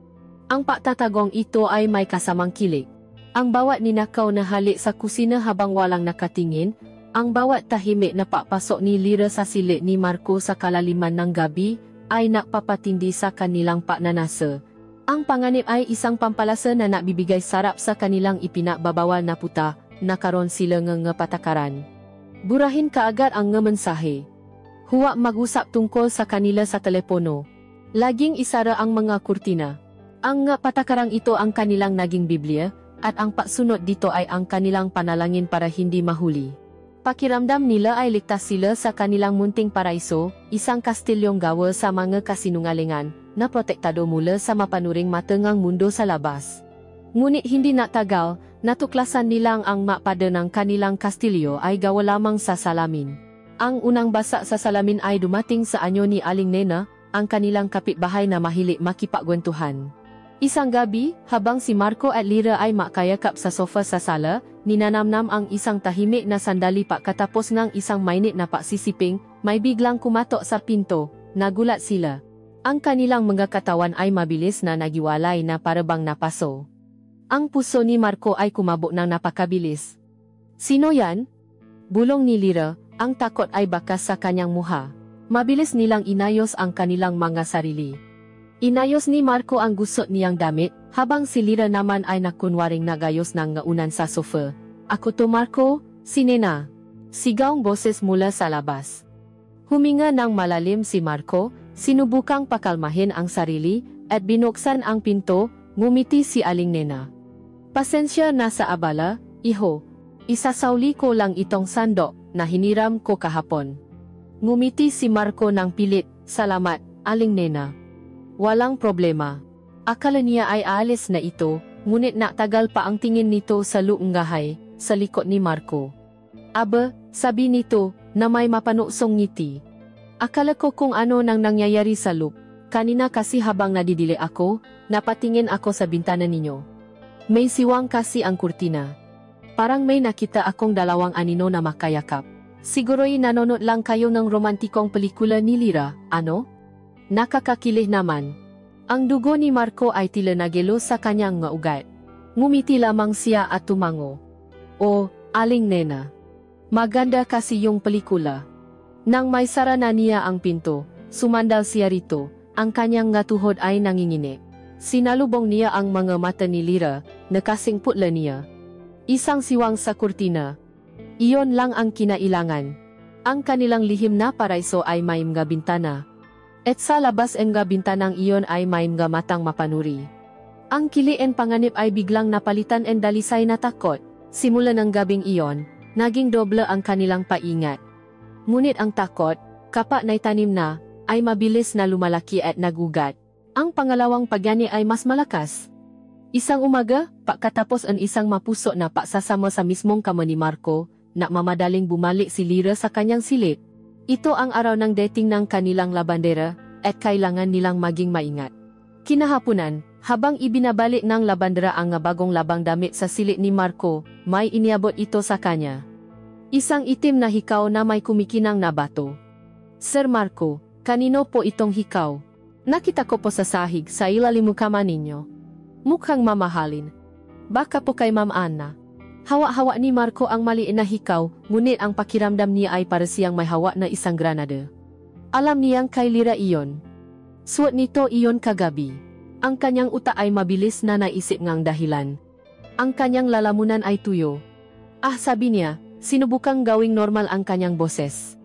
ang pagtatagong ito ay may kasamang kilig. Ang bawat ninakaw na halik sa kusina habang walang nakatingin, ang bawat tahimik na papasok ni Lira sa silid ni Marco sa kalaliman ng gabi, ay nakpapatindi sa kanilang pagnanasa. Ang panganib ay isang pampalasa na nakbibigay sarap sa kanilang ipinagbabawal na puta, na karon sila ng patakaran. Burahin kaagad ang mensahe. Huwag mag-usap tungkol sa kanila sa telepono. Laging isara ang mga kurtina. Ang patakarang ito ang kanilang naging Biblia, at ang pagsunod dito ay ang kanilang panalangin para hindi mahuli. Pakiramdam nila ay ligtas sila sa kanilang munting paraiso, isang kastilyong gawa sa mga kasinungalingan, na protektado mula sa mapanuring matangang mundo sa labas. Ngunit hindi natagal, natuklasan nilang ang mapada ng kanilang kastilyo ay gawa lamang sa salamin. Ang unang basa sa salamin ay dumating sa anyo ni Aling Nena, ang kanilang kapitbahay na mahilig makipagkwentuhan. Isang gabi, habang si Marco at Lira ay makayakap sa sofa sa sala, ninanamnam ang isang tahimik na sandali pagkatapos ng isang mainit na pagsisiping, may biglang kumatok sa pinto, nagulat sila. Ang kanilang mga katawan ay mabilis na nagiwalay na parabang napaso. Ang puso ni Marco ay kumabog ng napakabilis. Sino yan? Bulong ni Lira, ang takot ay bakas sa kanyang muha. Mabilis nilang inayos ang kanilang mga sarili. Inayos ni Marco ang gusot niyang damit, habang si Lira naman ay nakunwaring nagayos ng ngaunan sa sofa. Ako to Marco, si Nena. Sigaw boses mula sa labas. Huminga ng malalim si Marco, sinubukang pakalmahin ang sarili, at binuksan ang pinto, ngumiti si Aling Nena. Pasensya na sa abala, iho. Isasauli ko lang itong sandok, na hiniram ko kahapon. Ngumiti si Marco ng pilit, salamat, Aling Nena. Walang problema. Akala niya ay aalis na ito, ngunit naktagal pa ang tingin nito sa luunggahay, sa likod ni Marco. Aba, sabi nito, na may mapanusong ngiti. Akala ko kung ano nang nangyayari sa loop. Kanina kasi habang nadidili ako, napatingin ako sa bintana ninyo. May siwang kasi ang kurtina. Parang may nakita akong dalawang anino na makayakap. Siguro'y nanonood lang kayo ng romantikong pelikula ni Lira, ano? Nakakakilig naman. Ang dugo ni Marco ay tila nagelo sa kanyang nga ugat. Ngumiti lamang siya at tumango. O, Aling Nena. Maganda kasi yung pelikula. Nang may sara na niya ang pinto, sumandal siya rito, ang kanyang nga tuhod ay nanginginig. Sinalubong niya ang mga mata ni Lira, nakasing putla niya. Isang siwang sa kurtina. Iyon lang ang kinailangan. Ang kanilang lihim na paraiso ay may mga bintana. At sa labas ang mga bintanang iyon ay may mga matang mapanuri. Ang kiliin panganib ay biglang napalitan ang dalisay na takot. Simula ng gabing iyon, naging doble ang kanilang paingat. Ngunit ang takot, kapag naitanim na, ay mabilis na lumalaki at nagugat. Ang pangalawang pagyani ay mas malakas. Isang umaga, pagkatapos ang isang mapuso na pagsasama sa mismong kama ni Marco, na mamadaling bumalik si Lira sa kanyang silid. Ito ang araw ng dating ng kanilang labandera, at kailangan nilang maging maingat. Kinahaponan, habang ibinabalik ng labandera ang bagong labang damit sa silid ni Marco, may iniabot ito sa kanya. Isang itim na hikaw na may kumikinang na bato. Sir Marco, kanino po itong hikaw? Nakita ko po sa sahig sa ilalim kama ninyo. Mukhang mamahalin. Baka po kay Ma'am Anna. Hawa-hawa ni Marco ang maliit na hikaw, ngunit ang pakiramdam niya ay para siyang may hawa na isang granada. Alam niyang kay Lira iyon. Suot nito iyon kagabi. Ang kanyang utak ay mabilis na naisip ngang dahilan. Ang kanyang lalamunan ay tuyo. Ah, sabi niya, sinubukang gawing normal ang kanyang boses.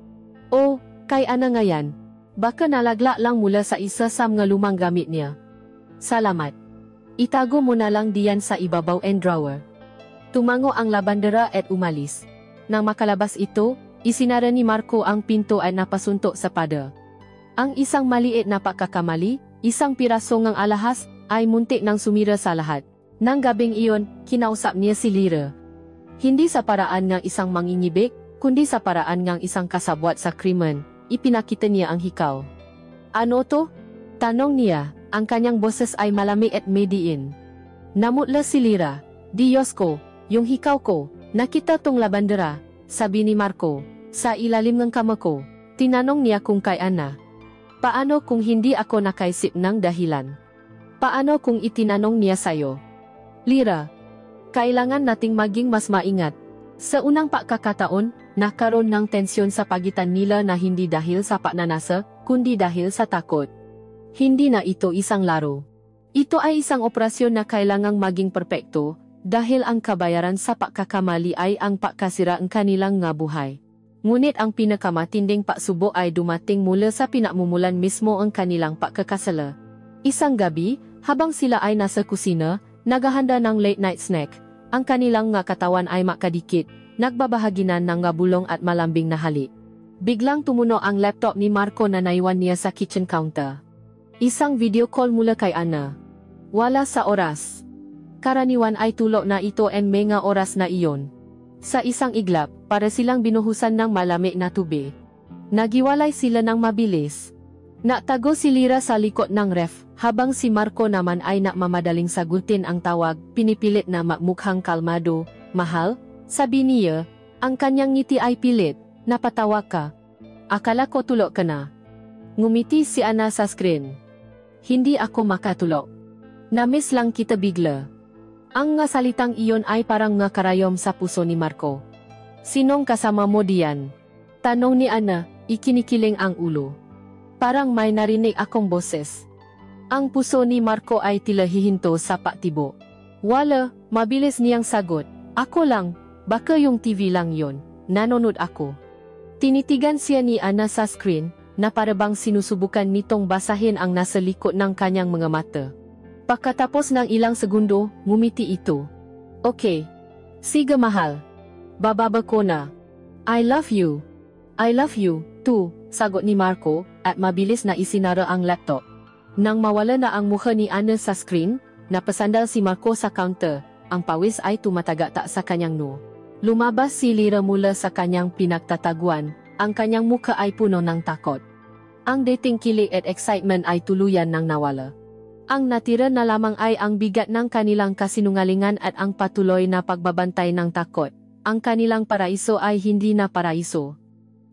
Oh, kay Ana nga yan. Baka nalagla lang mula sa isa sa mga lumang gamit niya. Salamat. Itago mo na lang diyan sa ibabaw and drawer. Tumango ang labandera at umalis. Nang makalabas ito, isinara ni Marco ang pinto at napasuntok sa pada. Ang isang maliit na pagkakamali, isang piraso ng alahas, ay muntik nang sumira sa lahat. Nang gabing iyon, kinausap niya si Lyra. Hindi sa paraan ng isang manginibig, kundi sa paraan ng isang kasabwat sa krimen, ipinakita niya ang hikaw. Ano to? Tanong niya, ang kanyang boses ay malamig at mediin. Namutla si Lyra. Diyos ko, yung hikaw ko, nakita tong labandera, sabi ni Marco, sa ilalim ng kama ko. Tinanong niya kung kay Ana. Paano kung hindi ako nakaisip ng dahilan? Paano kung itinanong niya sayo? Lyra, kailangan nating maging mas maingat. Sa unang pagkakataon, nagkaroon ng tensyon sa pagitan nila na hindi dahil sa pagnanasa, kundi dahil sa takot. Hindi na ito isang laro. Ito ay isang operasyon na kailangang maging perpekto, dahil ang kabayaran sa pagkakamali ay ang pagkasira ng kanilang nga buhay. Ngunit ang pinakamatinding pagsubok ay dumating mula sa pinakmumulan mismo ang kanilang pagkakasala. Isang gabi, habang sila ay nasa kusina, naghahanda ng late night snack, ang kanilang nga katawan ay makadikit, nagbabahaginan ng nga bulong at malambing na halik. Biglang tumuno ang laptop ni Marco na naiwan niya sa kitchen counter. Isang video call mula kay Ana. Wala sa oras. Karaniwan ay tulog na ito and may nga oras na iyon. Sa isang iglap, para silang binuhusan ng malamig na tubig. Nagiwalay sila ng mabilis. Naktago si Lyra sa likod ng ref, habang si Marco naman ay nakmamadaling sagutin ang tawag, pinipilit na magmukhang kalmado. Mahal, sabi niya, ang kanyang ngiti ay pilit. Napatawa ka. Akala ko tulog ka na. Ngumiti si Ana sa screen. Hindi ako makatulog. Namiss lang kita bigla. Ang nga salitang iyon ay parang nga karayom sa puso ni Marco. Sinong kasama mo diyan? Tanong ni Ana, ikinikiling ang ulo. Parang may narinig akong boses. Ang puso ni Marco ay tila hihinto sa paktibo. Wala, mabilis niyang sagot. Ako lang, baka yung TV lang yon. Nanonood ako. Tinitigan siya ni Ana sa screen, na parabang sinusubukan nitong basahin ang nasa likod ng kanyang mga mata. Pagkatapos ng ilang segundo, ngumiti ito. Okay. Sige mahal. Bababa ko na. I love you. I love you, too, sagot ni Marco, at mabilis na isinara ang laptop. Nang mawala na ang mukha ni Ana sa screen, napasandal si Marco sa counter, ang pawis ay tumatagata sa kanyang noo. Lumabas si Lyra mula sa kanyang pinagtataguan, ang kanyang mukha ay puno ng takot. Ang dating kilig at excitement ay tuluyan nang nawala. Ang natira na lamang ay ang bigat ng kanilang kasinungalingan at ang patuloy na pagbabantay ng takot. Ang kanilang paraiso ay hindi na paraiso.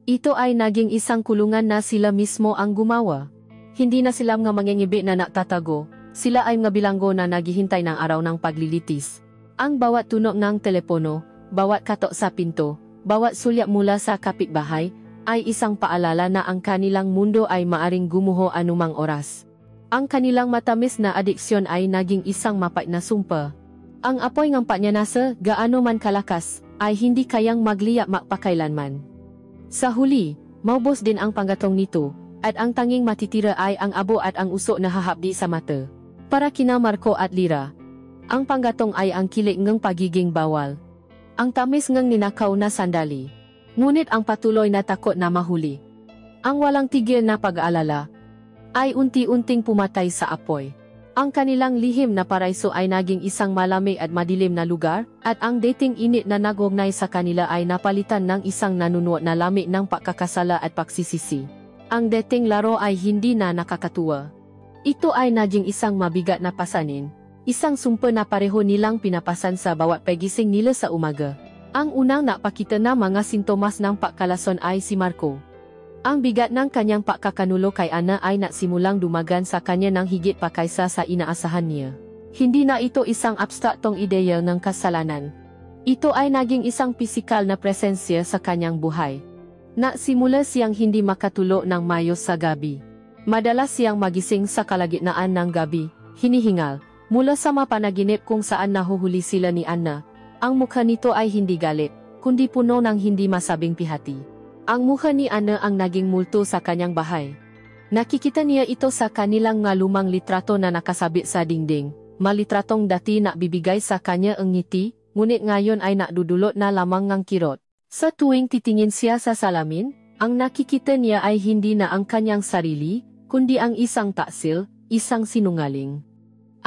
Ito ay naging isang kulungan na sila mismo ang gumawa. Hindi na sila mga mangingibi na natatago, sila ay mga bilanggo na naghihintay ng araw ng paglilitis. Ang bawat tunog ng telepono, bawat katok sa pinto, bawat sulyap mula sa kapitbahay, ay isang paalala na ang kanilang mundo ay maaring gumuho anumang oras. Ang kanilang matamis na adiksyon ay naging isang mapait na sumpa. Ang apoy ng pagnyanasa, gaano man kalakas, ay hindi kayang magliyak magpakailanman. Sa huli, maubos din ang panggatong nito, at ang tanging matitira ay ang abo at ang usok na hahapdi sa mata. Para kina Marco at Lyra, ang panggatong ay ang kilig ng pagiging bawal. Ang tamis ng ninakaw na sandali. Ngunit ang patuloy na takot na mahuli. Ang walang tigil na pag-aalala ay unti-unting pumatay sa apoy. Ang kanilang lihim na paraiso ay naging isang malamig at madilim na lugar, at ang dating init na nagognay sa kanila ay napalitan ng isang nanunuot na lamig ng pagkakasala at pagsisisi. Ang dating laro ay hindi na nakakatuwa. Ito ay naging isang mabigat na pasanin, isang sumpa na pareho nilang pinapasan sa bawat pagising nila sa umaga. Ang unang napakita na mga sintomas ng pagkalason ay si Marco. Ang bigat ng kanyang pagkakanulo kay Ana ay nagsimulang dumagan sa kanya ng higit pa kaysa sa inaasahan niya. Hindi na ito isang abstraktong ideya ng kasalanan. Ito ay naging isang pisikal na presensya sa kanyang buhay. Nagsimula siyang hindi makatulog ng mayos sa gabi. Madalas siyang magising sa kalagitnaan ng gabi, hinihingal, mula sa mapanaginip kung saan nahuhuli sila ni Ana. Ang mukha nito ay hindi galit, kundi puno ng hindi masabing pihati. Ang mukha ni Ana ang naging multo sa kanyang bahay. Nakikita niya ito sa kanilang nga lumang litrato na nakasabit sa dingding. Malitratong dati na bibigay sa kanya ang ngiti, ngunit ngayon ay nakdudulot na lamang ng kirot. Sa tuwing titingin siya sa salamin, ang nakikita niya ay hindi na ang kanyang sarili, kundi ang isang taksil, isang sinungaling.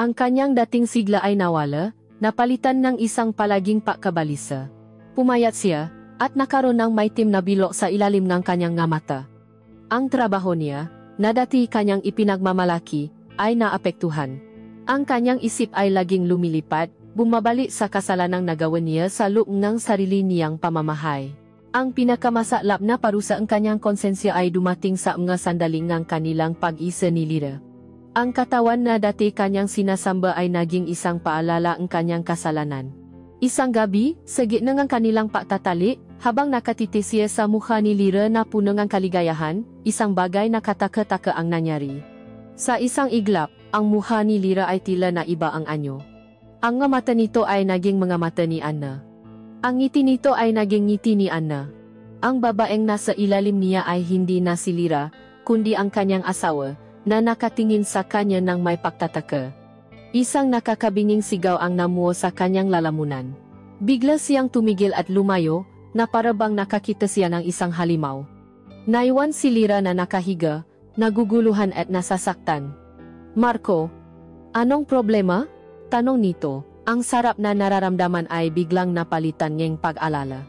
Ang kanyang dating sigla ay nawala, napalitan ng isang palaging pagkabalisa. Pumayat siya, at nakaroon ng maitim na bilok sa ilalim ng kanyang nga mata. Ang trabaho niya, na dati kanyang ipinagmamalaki, ay naapektuhan. Ang kanyang isip ay laging lumilipad, bumabalik sa kasalanang nagawa niya sa loob ng sarili niyang pamamahay. Ang pinakamasalap na parusa ang kanyang konsensya ay dumating sa mga sandaling ng kanilang pag-isa ni Lyra. Ang katawan na dati kanyang sinasamba ay naging isang paalala ang kanyang kasalanan. Isang gabi, sa gitna ng kanilang pagtatalik, habang nakatitis siya sa mukha ni Lyra na puno ng kaligayahan, isang bagay na kataka-taka ang nangyari. Sa isang iglap, ang mukha ni Lyra ay tila na iba ang anyo. Ang nga mata nito ay naging mga mata ni Anna. Ang ngiti nito ay naging ngiti ni Anna. Ang babaeng nasa ilalim niya ay hindi na si Lyra, kundi ang kanyang asawa, na nakatingin sa kanya ng may pagtataka. Isang nakakabinging sigaw ang namuo sa kanyang lalamunan. Bigla siyang tumigil at lumayo, na parabang nakakita siya ng isang halimaw. Naiwan si Lyra na nakahiga, naguguluhan at nasasaktan. "Marco, anong problema?" tanong nito. Ang sarap na nararamdaman ay biglang napalitan niyang pag-alala.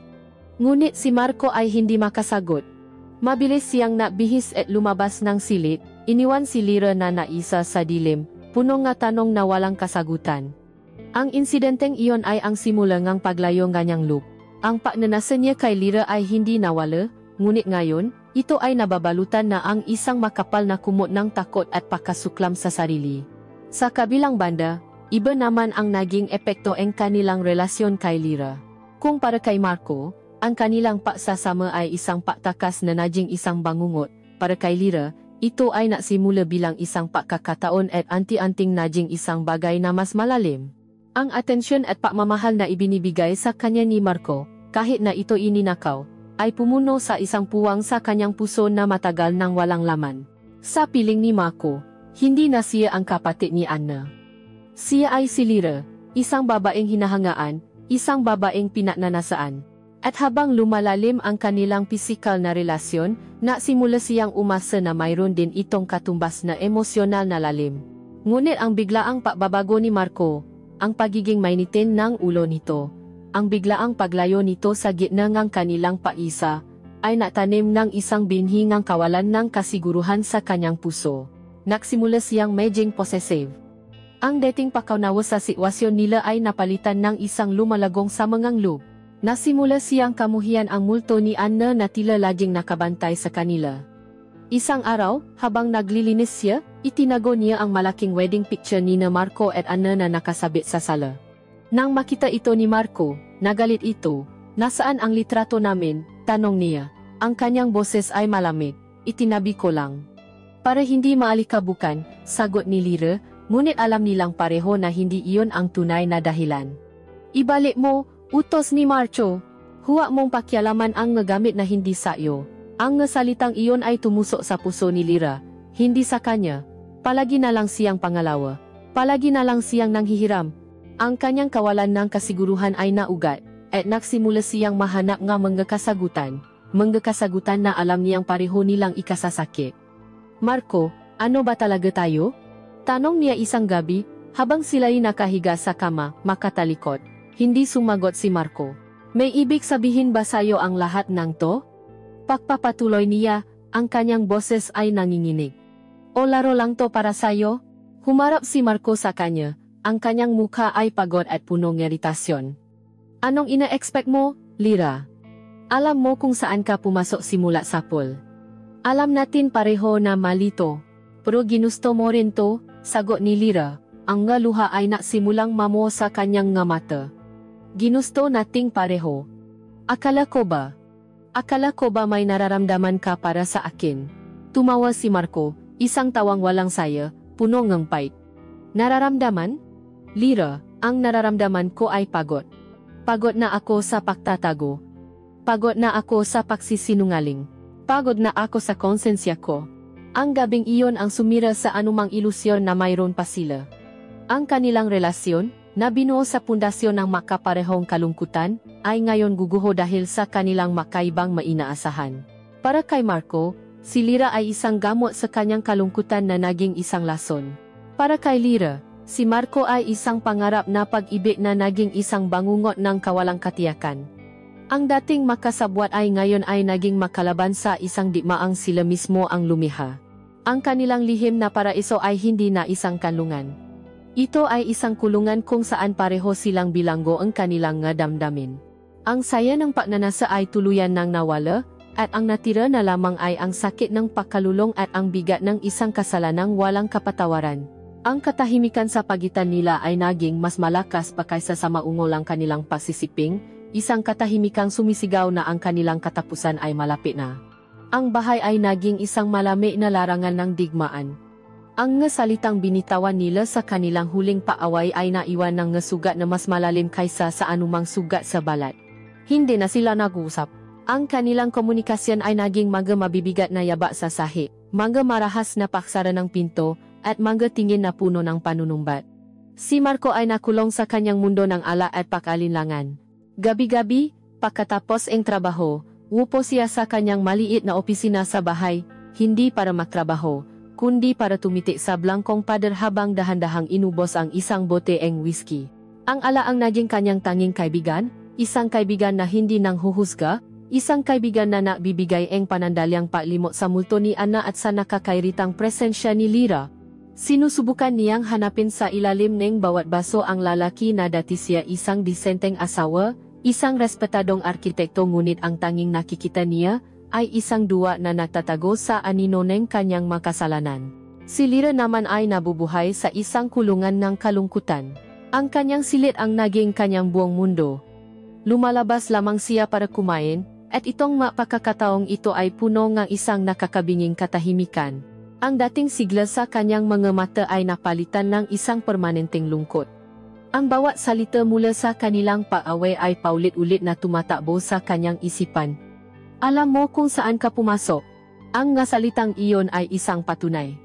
Ngunit si Marco ay hindi makasagot. Mabilis siyang nabihis at lumabas ng silid, iniwan si Lyra na naisa sa dilim, puno nga tanong na walang kasagutan. Ang insidenteng iyon ay ang simula ng paglayo ng kanyang loop. Ang pagnanasa niya kay Lyra ay hindi nawala, ngunit ngayon, ito ay nababalutan na ang isang makapal na kumot ng takot at pakasuklam sa sarili. Sa kabilang banda, iba naman ang naging epekto ng kanilang relasyon kay Lyra. Kung para kay Marco, ang kanilang pagsasama ay isang paktakas na naging isang bangungot, para kay Lyra, ito ay nasimula bilang isang pagkakataon at anti-anting naging isang bagay na mas malalim. Ang atensyon at pagmamahal na ibinibigay sa kanya ni Marco, kahit na ito ininakaw, ay pumuno sa isang puwang sa kanyang puso na matagal nang walang laman. Sa piling ni Marco, hindi na siya ang kapatid ni Anna. Siya ay si Lyra, isang babaeng hinahangaan, isang babaeng pinananasaan. At habang lumalalim ang kanilang pisikal na relasyon, nasimula siyang umasa na mayroon din itong katumbas na emosyonal na lalim. Ngunit ang biglaang pagbabago ni Marco, ang pagiging mainitin ng ulo nito, ang biglaang paglayo nito sa gitna ng kanilang paisa, ay natanim ng isang binhi ng kawalan ng kasiguruhan sa kanyang puso. Nagsimula siyang medjing possessive. Ang dating pakaunawa sa sitwasyon nila ay napalitan ng isang lumalagong sa mga loob. Nasimula siyang kamuhian ang multo ni Anna na tila laging nakabantay sa kanila. Isang araw, habang naglilinis siya, itinago niya ang malaking wedding picture ni Marco at Anna na nakasabit sa sala. Nang makita ito ni Marco, nagalit ito. "Nasaan ang litrato namin?" tanong niya. Ang kanyang boses ay malamig. "Itinabi ko lang." Para hindi maalikabukan, sagot ni Lyra, ngunit alam nilang pareho na hindi iyon ang tunay na dahilan. "Ibalik mo," utos ni Marco. "Huwag mong pakialaman ang nagamit na hindi sa iyo." Ang salitang iyon ay tumusok sa puso ni Lyra, hindi sa kanya. Palagi na lang siyang pangalawa. Palagi na lang siyang nanghihiram. Ang kanyang kawalan ng kasiguruhan ay naugat, at nagsimula siyang mahanap ng mga kasagutan. Mga kasagutan na alam niyang pareho nilang ikasasakit. "Marco, ano ba talaga tayo?" tanong niya isang gabi, habang sila'y nakahiga sa kama, makatalikod. Hindi sumagot si Marco. "May ibig sabihin ba sa'yo ang lahat ng to?" Pagpapatuloy niya, ang kanyang boses ay nanginginig. "O laro lang to para sa'yo?" Humarap si Marco sa kanya, ang kanyang mukha ay pagod at puno ng iritasyon. "Anong ina-expect mo, Lyra? Alam mo kung saan ka pumasok simula sa pool. Alam natin pareho na malito. Pero ginusto mo rin to," sagot ni Lyra. Ang nga luha ay nasimulang mamuo sa kanyang nga mata. "Ginusto nating pareho. Akala ko ba? Akala ko ba may nararamdaman ka para sa akin?" Tumawa si Marco, isang tawang walang saya, puno ng pait. "Nararamdaman? Lyra, ang nararamdaman ko ay pagod. Pagod na ako sa pagtatago. Pagod na ako sa pagsisinungaling. Pagod na ako sa konsensya ko. Ang gabing iyon ang sumira sa anumang ilusyon na mayroon pa sila. Ang kanilang relasyon, na binuo sa pundasyon ng makaparehong kalungkutan, ay ngayon guguho dahil sa kanilang makaibang mainaasahan. Para kay Marco, si Lyra ay isang gamot sa kanyang kalungkutan na naging isang lason. Para kay Lyra, si Marco ay isang pangarap na pag-ibig na naging isang bangungot ng kawalang katiyakan. Ang dating makasabwat ay ngayon ay naging makalaban sa isang digmaang sila mismo ang lumiha. Ang kanilang lihim na paraiso ay hindi na isang kanlungan. Ito ay isang kulungan kung saan pareho silang bilanggo ang kanilang nga damdamin. Ang saya ng pagnanasa ay tuluyan nang nawala, at ang natira na lamang ay ang sakit ng pagkalulong at ang bigat ng isang kasalanang walang kapatawaran. Ang katahimikan sa pagitan nila ay naging mas malakas pa kaysa sa maungol ang kanilang pagsisiping, isang katahimikang sumisigaw na ang kanilang katapusan ay malapit na. Ang bahay ay naging isang malami na larangan ng digmaan. Ang nga salitang binitawan nila sa kanilang huling paaway ay naiwan ng nga sugat na mas malalim kaysa sa anumang sugat sa balat. Hindi na sila nag-uusap. Ang kanilang komunikasyon ay naging mga mabibigat na yaba sa sahi, mga marahas na paksara ng pinto, at mga tingin na puno ng panunumbat. Si Marco ay nakulong sa kanyang mundo ng ala at pakalinlangan. Gabi-gabi, pagkatapos ang trabaho, upo siya sa kanyang maliit na opisina sa bahay, hindi para magtrabaho, kundi para tumiti sa blangkong pader habang dahan-dahang inubos ang isang bote ng whiskey. Ang ala ang naging kanyang tanging kaibigan, isang kaibigan na hindi nang huhusga, isang kaibigan na nagbibigay ng panandalyang palimot sa multo ni Ana at sa nakakairitang presensya ni Lyra. Sinusubukan niyang hanapin sa ilalim ng bawat baso ang lalaki na dati siya isang disenteng asawa, isang respetadong arkitekto ngunit ang tanging nakikita niya ay isang duwa na nagtatago sa anino ng kanyang makasalanan. Si Lyra naman ay nabubuhay sa isang kulungan ng kalungkutan. Ang kanyang silid ang naging kanyang buong mundo. Lumalabas lamang siya para kumain, at itong mapakakataong ito ay puno ng isang nakakabinging katahimikan. Ang dating sigla sa kanyang mga mata ay napalitan ng isang permanenteng lungkot. Ang bawat salita mula sa kanilang paaway ay paulit-ulit na tumatakbo sa kanyang isipan. Alam mo kung saan ka pumasok. Ang nga salitang iyon ay isang patunay.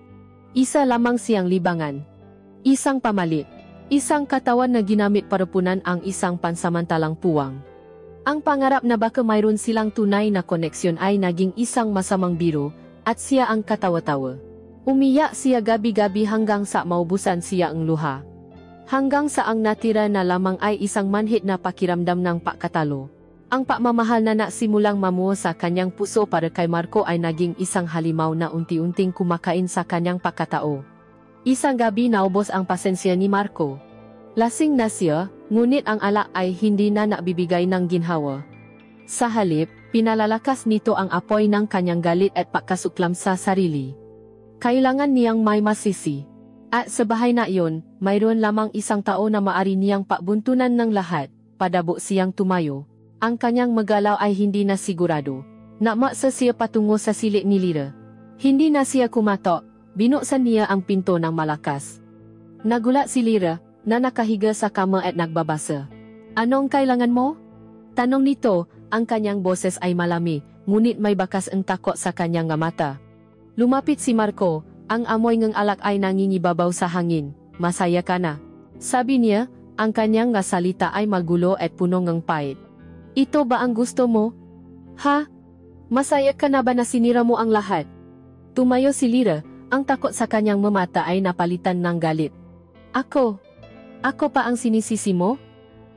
Isa lamang siyang libangan. Isang pamalit. Isang katawan na ginamit para punan ang isang pansamantalang puwang. Ang pangarap na baka mayroon silang tunay na koneksyon ay naging isang masamang biro, at siya ang katawa-tawa. Umiyak siya gabi-gabi hanggang sa maubusan siya ang luha. Hanggang sa ang natira na lamang ay isang manhid na pakiramdam ng pagkatalo. Ang pagmamahal na nasimulang mamuo sa kanyang puso para kay Marco ay naging isang halimaw na unti-unting kumakain sa kanyang pagkatao. Isang gabi naubos ang pasensya ni Marco. Lasing na siya, ngunit ang alak ay hindi na nabibigay ng ginhawa. Sa halip, pinalalakas nito ang apoy ng kanyang galit at pagkasuklam sa sarili. Kailangan niyang may masisi. At sa bahay na iyon, mayroon lamang isang tao na maari niyang pabuntunan ng lahat, padabo siyang tumayo. Ang kanyang magalaw ay hindi na sigurado. Namaksa siya patungo sa silik ni Lyra. Hindi na siya kumatok, binuksan niya ang pinto ng malakas. Nagulat si Lyra, na nakahiga sa kama at nagbabasa. Anong kailangan mo? Tanong nito, ang kanyang boses ay malami, ngunit may bakas ang takot sa kanyang mata. Lumapit si Marco, ang amoy ng alak ay nangingibabaw sa hangin. Masaya ka na. Sabi niya, ang kanyang salita ay magulo at puno ng pait. Ito ba ang gusto mo? Ha? Masaya ka na ba na sinira mo ang lahat? Tumayo si Lyra, ang takot sa kanyang mamata ay napalitan ng galit. Ako pa ang sinisisi mo?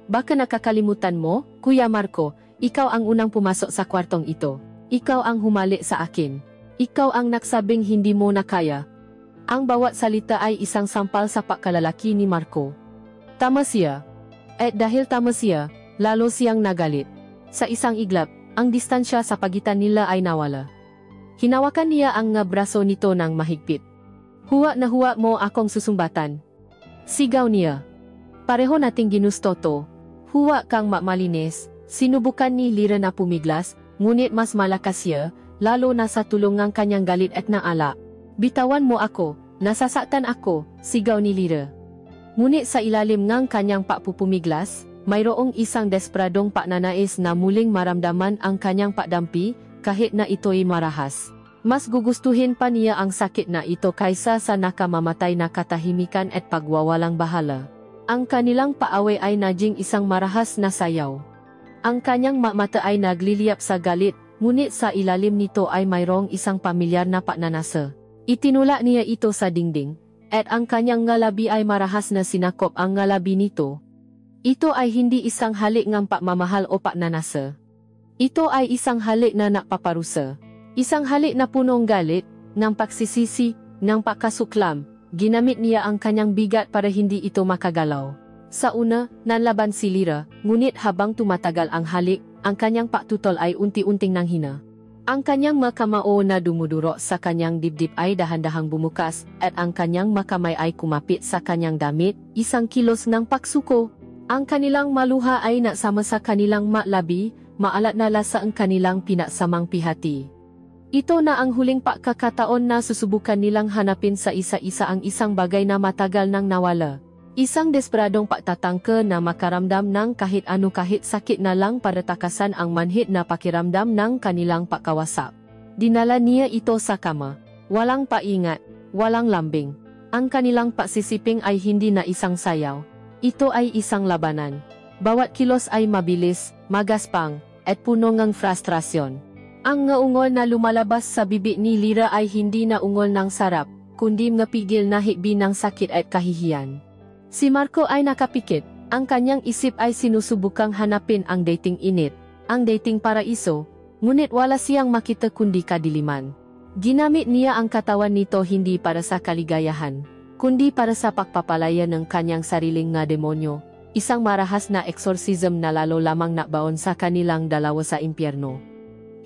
Baka nakakalimutan mo, Kuya Marco, ikaw ang unang pumasok sa kwartong ito. Ikaw ang humali sa akin. Ikaw ang nagsabing hindi mo na kaya. Ang bawat salita ay isang sampal sa pagkalalaki ni Marco. Tama siya. At dahil tama siya, lalo siyang nagalit. Sa isang iglap, ang distansya sa pagitan nila ay nawala. Hinawakan niya ang nga braso nito ng mahigpit. Huwa na huwa mo akong susumbatan. Sigaw niya. Pareho nating ginusto to. Huwa kang malinis. Sinubukan ni Lyra na pumiglas, ngunit mas malakas siya, lalo na sa tulong ng kanyang galit at naala. Bitawan mo ako, nasasaktan ako, sigaw ni Lyra. Ngunit sa ilalim ng kanyang pagpupumiglas, mayroong isang desperadong pagnanais na muling maramdaman ang kanyang pagdampi, kahit na ito'y marahas. Mas gugustuhin pa niya ang sakit na ito kaysa sa nakamamatay na katahimikan at pagwawalang bahala. Ang kanilang paaway ay naging isang marahas na sayaw. Ang kanyang mata ay nagliliyap sa galit, ngunit sa ilalim nito ay mayroong isang pamilyar na pagnanasa. Itinula niya ito sa dingding, at ang kanyang ngalabi ay marahas na sinakop ang ngalabi nito. Ito ay hindi isang halik ng pagmamahal o pagnanasa. Ito ay isang halik na napaparusa. Isang halik na punong galit, ng pagsisisi, ng pagkasuklam. Ginamit niya ang kanyang bigat para hindi ito makagalaw. Sa una, nanlaban si Lyra, ngunit habang tumatagal ang halik, ang kanyang paktutol ay unti-unting nanghina. Ang kanyang makamao na dumuduro sa kanyang dibdib ay dahan-dahang bumukas, at ang kanyang makamay ay kumapit sa kanyang damit, isang kilos ng pagsuko. Ang kanilang maluha ay nasama sa kanilang malabi, maalat na lasa ang kanilang pinasamang pihati. Ito na ang huling pagkakataon na susubukan nilang hanapin sa isa-isa ang isang bagay na matagal nang nawala. Isang desperadong pagtatangka na makaramdam ng kahit ano kahit sakit na lang para takasan ang manhid na pakiramdam ng kanilang pagkawasak. Dinala niya ito sa kama. Walang paingat, walang lambing. Ang kanilang pagsisiping ay hindi na isang sayaw. Ito ay isang labanan. Bawat kilos ay mabilis, magaspang, at puno ng frustrasyon. Ang ngaungol na lumalabas sa bibig ni Lyra ay hindi na ungol ng sarap, kundi ngapigil na hikbi ng sakit at kahihiyan. Si Marco ay nakapikit, ang kanyang isip ay sinusubukang hanapin ang dating init, ang dating paraiso, ngunit wala siyang makita kundi kadiliman. Ginamit niya ang katawan nito hindi para sa kaligayahan, kundi para sa pagpapalaya ng kanyang sariling nga demonyo, isang marahas na exorcism na lalo lamang nabaon sa kanilang dalawa sa impyerno.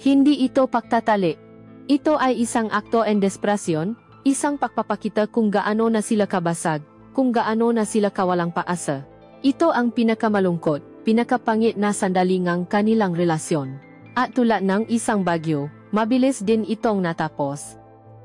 Hindi ito pagtatali. Ito ay isang akto en desperasyon, isang pagpapakita kung gaano na sila kabasag, kung gaano na sila kawalang paasa. Ito ang pinakamalungkot, pinakapangit na sandali ng kanilang relasyon. At tulad ng isang bagyo, mabilis din itong natapos.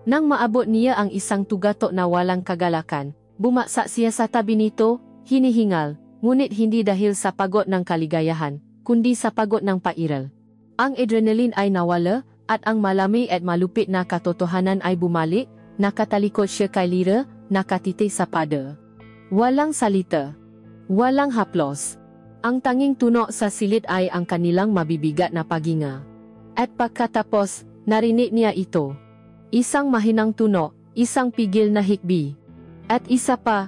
Nang maabot niya ang isang tugato na walang kagalakan, bumagsak siya sa tabi nito, hinihingal, ngunit hindi dahil sa pagod ng kaligayahan, kundi sa pagod ng pairal. Ang adrenaline ay nawala, at ang malami at malupit na katotohanan ay bumalik, nakatalikod siya kay Lyra, nakatiti sa pada. Walang salita. Walang haplos. Ang tanging tuno sa silid ay ang kanilang mabibigat na paginga. At pagkatapos, narinig niya ito. Isang mahinang tuno, isang pigil na hikbi. At isa pa,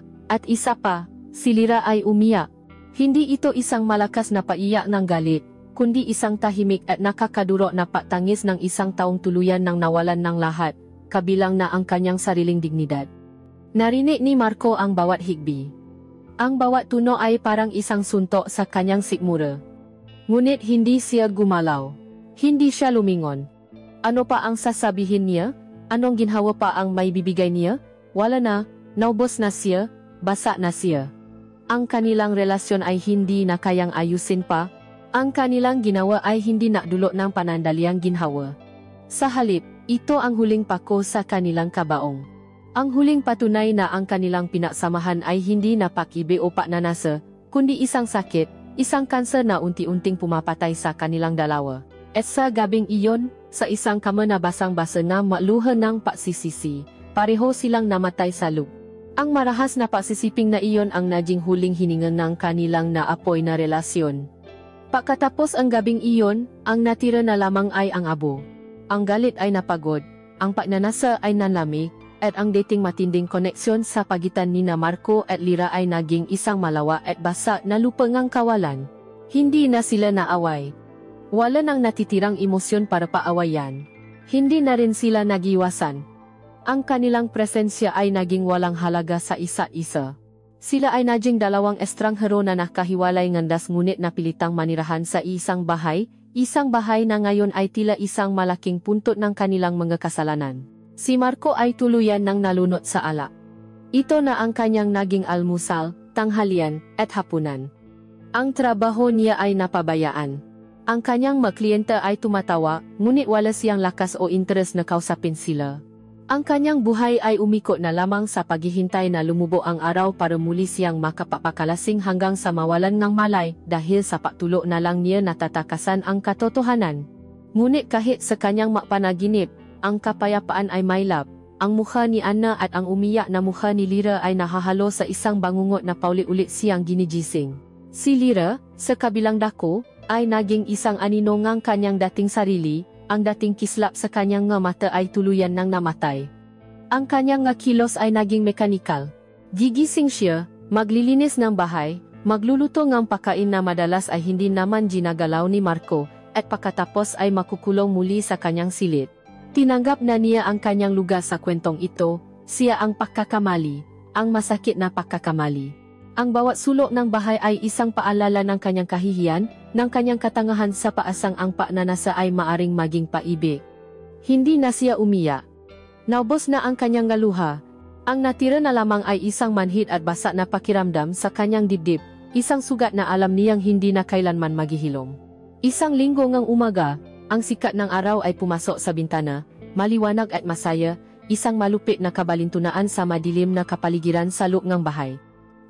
si Lyra ay umiyak. Hindi ito isang malakas na paiyak ng galit, kundi isang tahimik at nakakaduro na patangis ng isang taong tuluyan ng nawalan ng lahat, kabilang na ang kanyang sariling dignidad. Narinig ni Marco ang bawat hikbi. Ang bawat tuno ay parang isang suntok sa kanyang sikmura. Ngunit hindi siya gumalaw. Hindi siya lumingon. Ano pa ang sasabihin niya? Anong ginhawa pa ang may bibigay niya? Wala na, naubos na siya, basa na siya. Ang kanilang relasyon ay hindi na kayang ayusin pa. Ang kanilang ginawa ay hindi nakdulot ng panandaliang ginhawa. Sa halip, ito ang huling pako sa kanilang kabaong. Ang huling patunay na ang kanilang pinagsamahan ay hindi na pag-ibig o pagnanasa, kundi isang sakit, isang kanser na unti-unting pumapatay sa kanilang dalawa. At sa gabing iyon, sa isang kama na basang-basa na maluha ng pagsisisi, pareho silang namatay sa loob. Ang marahas na pagsisiping na iyon ang naging huling hininga ng kanilang naapoy na relasyon. Pagkatapos ang gabing iyon, ang natira na lamang ay ang abo. Ang galit ay napagod, ang pagnanasa ay nanlamig, at ang dating matinding koneksyon sa pagitan ni Marco at Lyra ay naging isang malawa at basa na lupangang kawalan. Hindi na sila naaway. Wala nang natitirang emosyon para paawayan. Hindi na rin sila nagiwasan. Ang kanilang presensya ay naging walang halaga sa isa't isa. Sila ay naging dalawang estranghero na nakahiwalay ngandas ngunit napilitang manirahan sa isang bahay na ngayon ay tila isang malaking puntot ng kanilang mga kasalanan. Si Marco ay tuluyan ng nalunod sa alak. Ito na ang kanyang naging almusal, tanghalian, at hapunan. Ang trabaho niya ay napabayaan. Ang kanyang mga kliyente ay tumatawa, ngunit wala siyang lakas o interes na kausapin sila. Ang kanyang buhay ay umikot na lamang sa paghihintay na lumubo ang araw para muli siyang makapapakalasing hanggang sa mawalan ng malay dahil sa patulo na lang niya natatakasan ang katotohanan. Ngunit kahit sa kanyang mapanaginip, ang kapayapaan ay mailap. Ang mukha ni Anna at ang umiyak na mukha ni Lyra ay nahahalo sa isang bangungot na paulit-ulit siyang ginigising. Si Lyra, sa kabilang dako, ay naging isang anino ngang kanyang dating sarili, ang dating kislap sa kanyang nga mata ay tuluyan nang namatay. Ang kanyang nga kilos ay naging mekanikal. Gigising siya, maglilinis ng bahay, magluluto ng pagkain na madalas ay hindi naman ginagalaw ni Marco, at pagkatapos ay makukulong muli sa kanyang silid. Tinanggap na niya ang kanyang lugar sa kwentong ito, siya ang pagkakamali, ang masakit na pagkakamali. Ang bawat sulok ng bahay ay isang paalala ng kanyang kahihiyan, ng kanyang katangahan sa paasang ang pagnanasa ay maaring maging paibig. Hindi na siya umiyak. Naubos na ang kanyang luha. Ang natira na lamang ay isang manhid at basa na pakiramdam sa kanyang dibdib, isang sugat na alam niyang hindi na kailanman maghihilom. Isang linggo ngang umaga, ang sikat ng araw ay pumasok sa bintana, maliwanag at masaya, isang malupit na kabalintunaan sa madilim na kapaligiran sa loob ng bahay.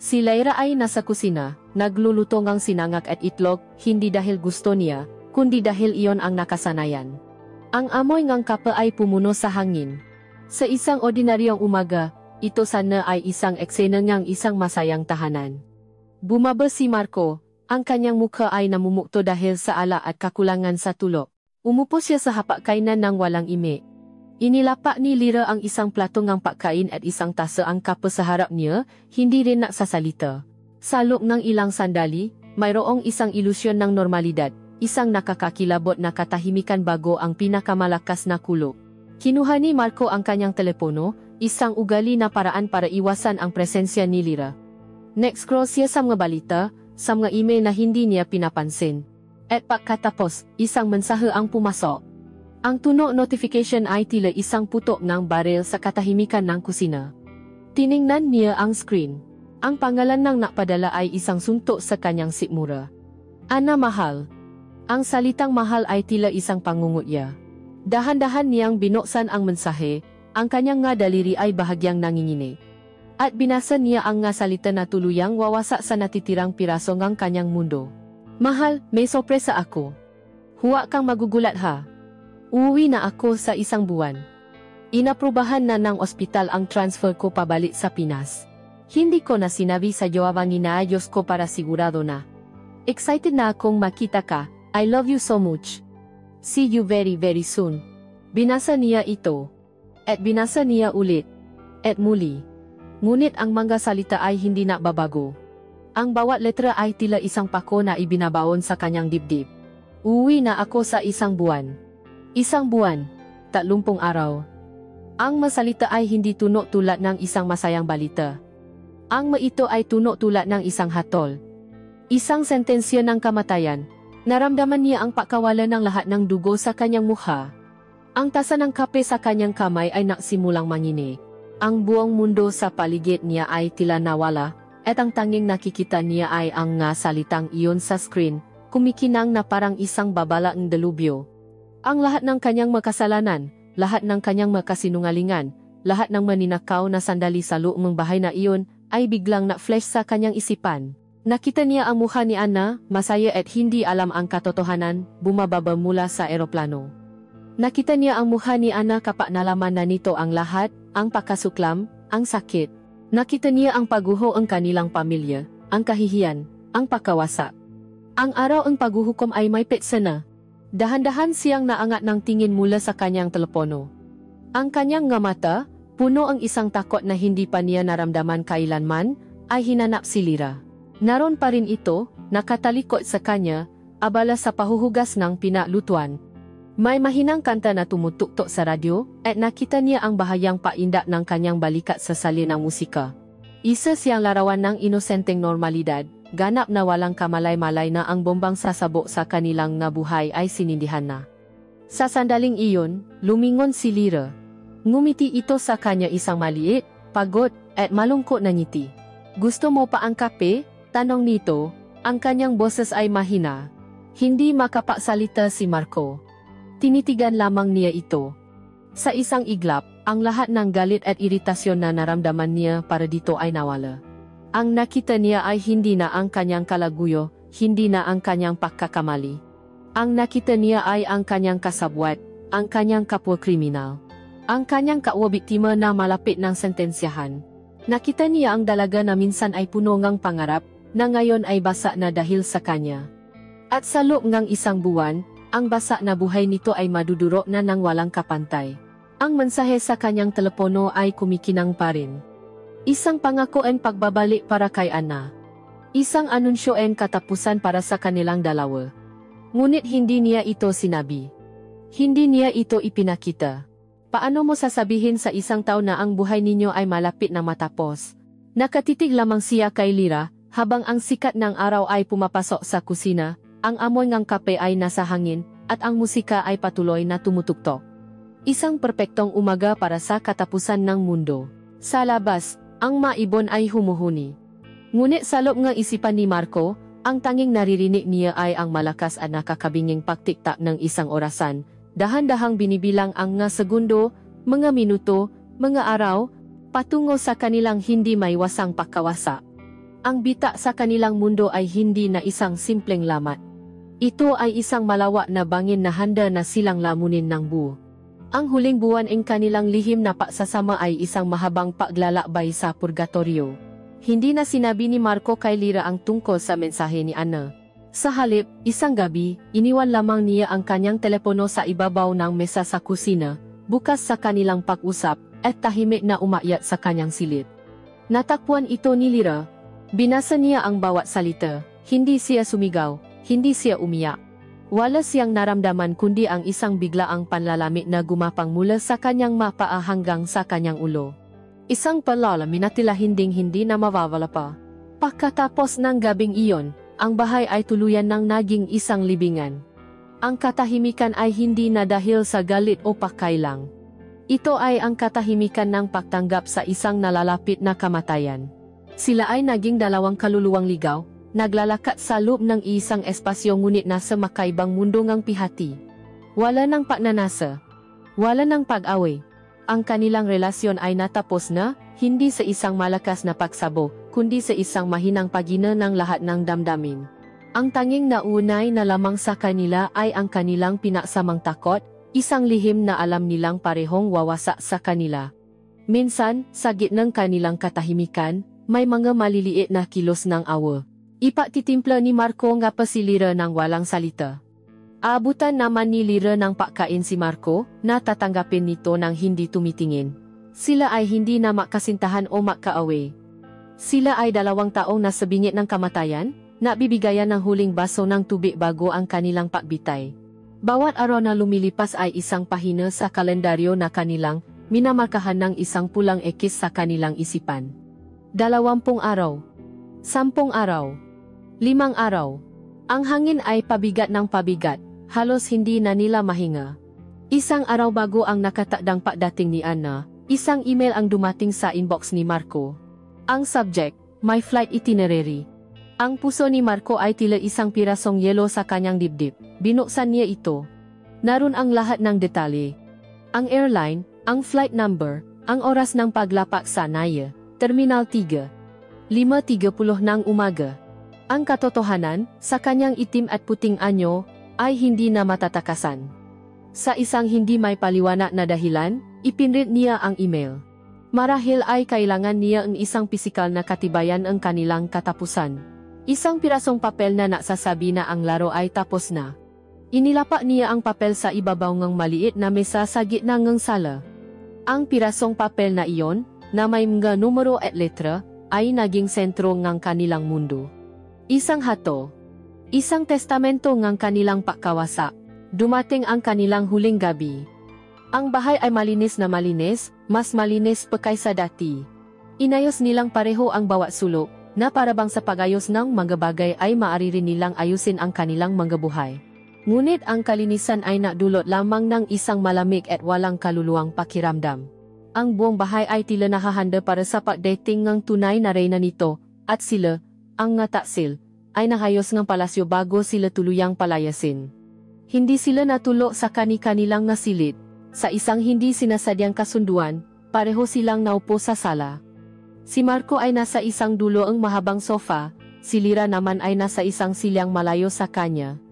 Si Lyra ay nasa kusina, nagluluto ng sinangag at itlog, hindi dahil gusto niya, kundi dahil iyon ang nakasanayan. Ang amoy ng kapa ay pumuno sa hangin. Sa isang ordinaryong umaga, ito sana ay isang eksena ng isang masayang tahanan. Bumaba si Marco, ang kanyang mukha ay namumukto dahil sa ala at kakulangan sa tulog. Umupo siya sa hapagkainan ng walang imi. Inilapak ni Lyra ang isang plato ng pagkain at isang tasa ang kape sa harap niya, hindi rin nagsasalita. Sa loob ng ilang sandali, mayroong isang ilusyon ng normalidad, isang nakakakilabot na katahimikan bago ang pinakamalakas na kulog. Kinuha ni Marco ang kanyang telepono, isang ugali na paraan para iwasan ang presensya ni Lyra. Nag-scroll siya sa mga balita, sa mga email na hindi niya pinapansin. At pagkatapos, isang mensahe ang pumasok. Ang tunog notification ay tila isang putok ng baril sa katahimikan ng kusina. Tiningnan niya ang screen. Ang pangalan ng napadala ay isang suntok sa kanyang sikmura. Ana mahal. Ang salitang mahal ay tila isang pangungutya. Dahan-dahan niyang binuksan ang mensahe, ang kanyang nga daliri ay bahagyang nanginginig. At binasa niya ang nga salita na tuluyang wawasak sa natitirang piraso ng kanyang mundo. Mahal, may sorpresa ako. Huwag kang magugulat ha. Uuwi na ako sa isang buwan. Inaprubahan na ng ospital ang transfer ko pabalik sa Pinas. Hindi ko na sinabi sa jowa ang inaayos ko para sigurado na. Excited na akong makita ka, I love you so much. See you very very soon. Binasa niya ito. At binasa niya ulit. At muli. Ngunit ang mga salita ay hindi na babago. Ang bawat letra ay tila isang pako na ibinabaon sa kanyang dibdib. Uwi na ako sa isang buwan. Isang buwan. 30 araw. Ang masalita ay hindi tuno tulad ng isang masayang balita. Ang maito ay tuno tulad ng isang hatol. Isang sentensya ng kamatayan. Naramdaman niya ang pagkawalan ng lahat ng dugo sa kanyang mukha. Ang tasa ng kape sa kanyang kamay ay nagsimulang manginig. Ang buong mundo sa paligid niya ay tila nawala. At ang tanging nakikita niya ay ang nga salitang iyon sa screen, kumikinang na parang isang babalaang delubyo. Ang lahat ng kanyang makasalanan, lahat ng kanyang makasinungalingan, lahat ng maninakaw na sandali sa loob ng bahay na iyon, ay biglang na-flash sa kanyang isipan. Nakita niya ang mukha ni Anna, masaya at hindi alam ang katotohanan, bumababa mula sa eroplano. Nakita niya ang mukha ni Anna kapag nalaman na nito ang lahat, ang pagkasuklam, ang sakit. Nakita niya ang pagguho ang kanilang pamilya, ang kahihiyan, ang pagkawasak. Ang araw ang paghuhukom ay may petsa na. Dahan-dahan siyang naangat ng tingin mula sa kanyang telepono. Ang kanyang nga mata, puno ang isang takot na hindi pa niya naramdaman kailanman, ay hinanap si Lyra. Naroon pa rin ito, nakatalikod sa kanya, abala sa pahuhugas ng pinalutuan. May mahinang kanta na tumutuktok sa radyo, at nakita niya ang bahayang paindak ng kanyang balikat sa salin ng musika. Isa siyang larawan ng inosenteng normalidad, ganap na walang kamalay-malay na ang bombang sasabok sa kanilang nabuhay ay sinindihan na. Sa sandaling iyon, lumingon si Lyra. Ngumiti ito sa kanya isang maliit, pagod, at malungkot na ngiti. Gusto mo pa ang kape? Tanong nito, ang kanyang boses ay mahina. Hindi makapagsalita si Marco. Tinitigan lamang niya ito. Sa isang iglap, ang lahat ng galit at iritasyon na naramdaman niya para dito ay nawala. Ang nakita niya ay hindi na ang kanyang kalaguyo, hindi na ang kanyang pagkakamali. Ang nakita niya ay ang kanyang kasabwat, ang kanyang kapwa kriminal. Ang kanyang kapwa biktima na malapit ng sentensyahan. Nakita niya ang dalaga na minsan ay puno ngang pangarap, na ngayon ay basa na dahil sa kanya. At sa loob ng isang buwan, ang basa na buhay nito ay madudurok na ng walang kapantay. Ang mensahe sa kanyang telepono ay kumikinang pa rin. Isang pangako ang pagbabalik para kay Ana. Isang anunsyo ang katapusan para sa kanilang dalawa. Ngunit hindi niya ito sinabi. Hindi niya ito ipinakita. Paano mo sasabihin sa isang tao na ang buhay ninyo ay malapit na matapos? Nakatitig lamang siya kay Lyra, habang ang sikat ng araw ay pumapasok sa kusina, ang amoy ng kape ay nasa hangin, at ang musika ay patuloy na tumutugtog. Isang perpektong umaga para sa katapusan ng mundo. Sa labas, ang mga ibon ay humuhuni. Ngunit sa loob ng isipan ni Marco, ang tanging naririnig niya ay ang malakas at nakakabinging pagtiktak ng isang orasan. Dahan-dahang binibilang ang mga segundo, mga minuto, mga araw, patungo sa kanilang hindi maiwasang pagkawasa. Ang bita sa kanilang mundo ay hindi na isang simpleng lamat. Ito ay isang malawak na bangin na handa na silang lamunin ng buo. Ang huling buwan ng kanilang lihim na pagsasama ay isang mahabang paglalakbay sa purgatorio. Hindi na sinabi ni Marco kay Lyra ang tungkol sa mensahe ni Ana. Sa halip, isang gabi, iniwan lamang niya ang kanyang telepono sa ibabaw ng mesa sa kusina, bukas sa kanilang pag-usap, at tahimik na umakyat sa kanyang silid. Natakpuan ito ni Lyra. Binasa niya ang bawat salita. Hindi siya sumigaw, hindi siya umiyak. Wala siyang naramdaman kundi ang isang biglaang panlalamig na gumapang mula sa kanyang mapaa hanggang sa kanyang ulo. Isang panlalamig na tila hindi na mawawala pa. Pagkatapos ng gabing iyon, ang bahay ay tuluyan ng naging isang libingan. Ang katahimikan ay hindi na dahil sa galit o pakailang. Ito ay ang katahimikan ng pagtanggap sa isang nalalapit na kamatayan. Sila ay naging dalawang kaluluwang ligaw, naglalakat sa loob ng isang espasyo ngunit nasa makaibang mundo ngang pihati. Wala ng pagnanasa. Wala ng pag-away. Ang kanilang relasyon ay natapos na, hindi sa isang malakas na pagsabo, kundi sa isang mahinang pagina ng lahat ng damdamin. Ang tanging naunay na lamang sa kanila ay ang kanilang pinaksamang takot, isang lihim na alam nilang parehong wawasak sa kanila. Minsan, sa gitnang kanilang katahimikan, may mga maliliit na kilos ng awa. Ipatitimpla ni Marco nga pa si Lyra ng walang salita. Aabutan naman ni Lyra ng pagkain si Marco, na tatanggapin nito ng hindi tumitingin. Sila ay hindi na makasintahan o makaaway. Sila ay 2 taong nasa bingit ng kamatayan, na bibigayan ng huling baso ng tubig bago ang kanilang pagbitay. Bawat araw na lumilipas ay isang pahina sa kalendaryo na kanilang minamarkahan ng isang pulang ekis sa kanilang isipan. 20 araw. 10 araw. 5 araw. Ang hangin ay pabigat ng pabigat, halos hindi na nila mahinga. Isang araw bago ang nakatakdang pagdating ni Ana, isang email ang dumating sa inbox ni Marco. Ang subject, My Flight Itinerary. Ang puso ni Marco ay tila isang pirasong yelo sa kanyang dibdib. Binuksan niya ito. Naroon ang lahat ng detalye. Ang airline, ang flight number, ang oras ng paglapak sa Naya, Terminal 3. 5:30 ng umaga. Ang katotohanan, sa kanyang itim at puting anyo, ay hindi na matatakasan. Sa isang hindi may paliwanag na dahilan, ipinrint niya ang email. Marahil ay kailangan niya ang isang pisikal na katibayan ang kanilang katapusan. Isang pirasong papel na nagsasabi na ang laro ay tapos na. Inilapak niya ang papel sa ibabaw ng maliit na mesa sa gitna ng sala. Ang pirasong papel na iyon, na may mga numero at letra, ay naging sentro ng kanilang mundo. Isang hato. Isang testamento ng kanilang pagkawasak. Dumating ang kanilang huling gabi. Ang bahay ay malinis na malinis, mas malinis pa kaysa dati. Inayos nilang pareho ang bawat sulok, na parabang sa pagayos ng mga bagay ay maaari rin nilang ayusin ang kanilang mga buhay. Ngunit ang kalinisan ay nadulot lamang ng isang malamig at walang kaluluwang pakiramdam. Ang buong bahay ay tila nakahanda para sa pagdating ng tunay na reyna nito, at sila, ang nga taksil, ay nakayos ng palasyo bago sila tuluyang palayasin. Hindi sila natulo sa kani-kanilang nasilid. Sa isang hindi sinasadyang kasunduan, pareho silang naupo sa sala. Si Marco ay nasa isang dulo ang mahabang sofa, si Lyra naman ay nasa isang silyang malayo sa kanya.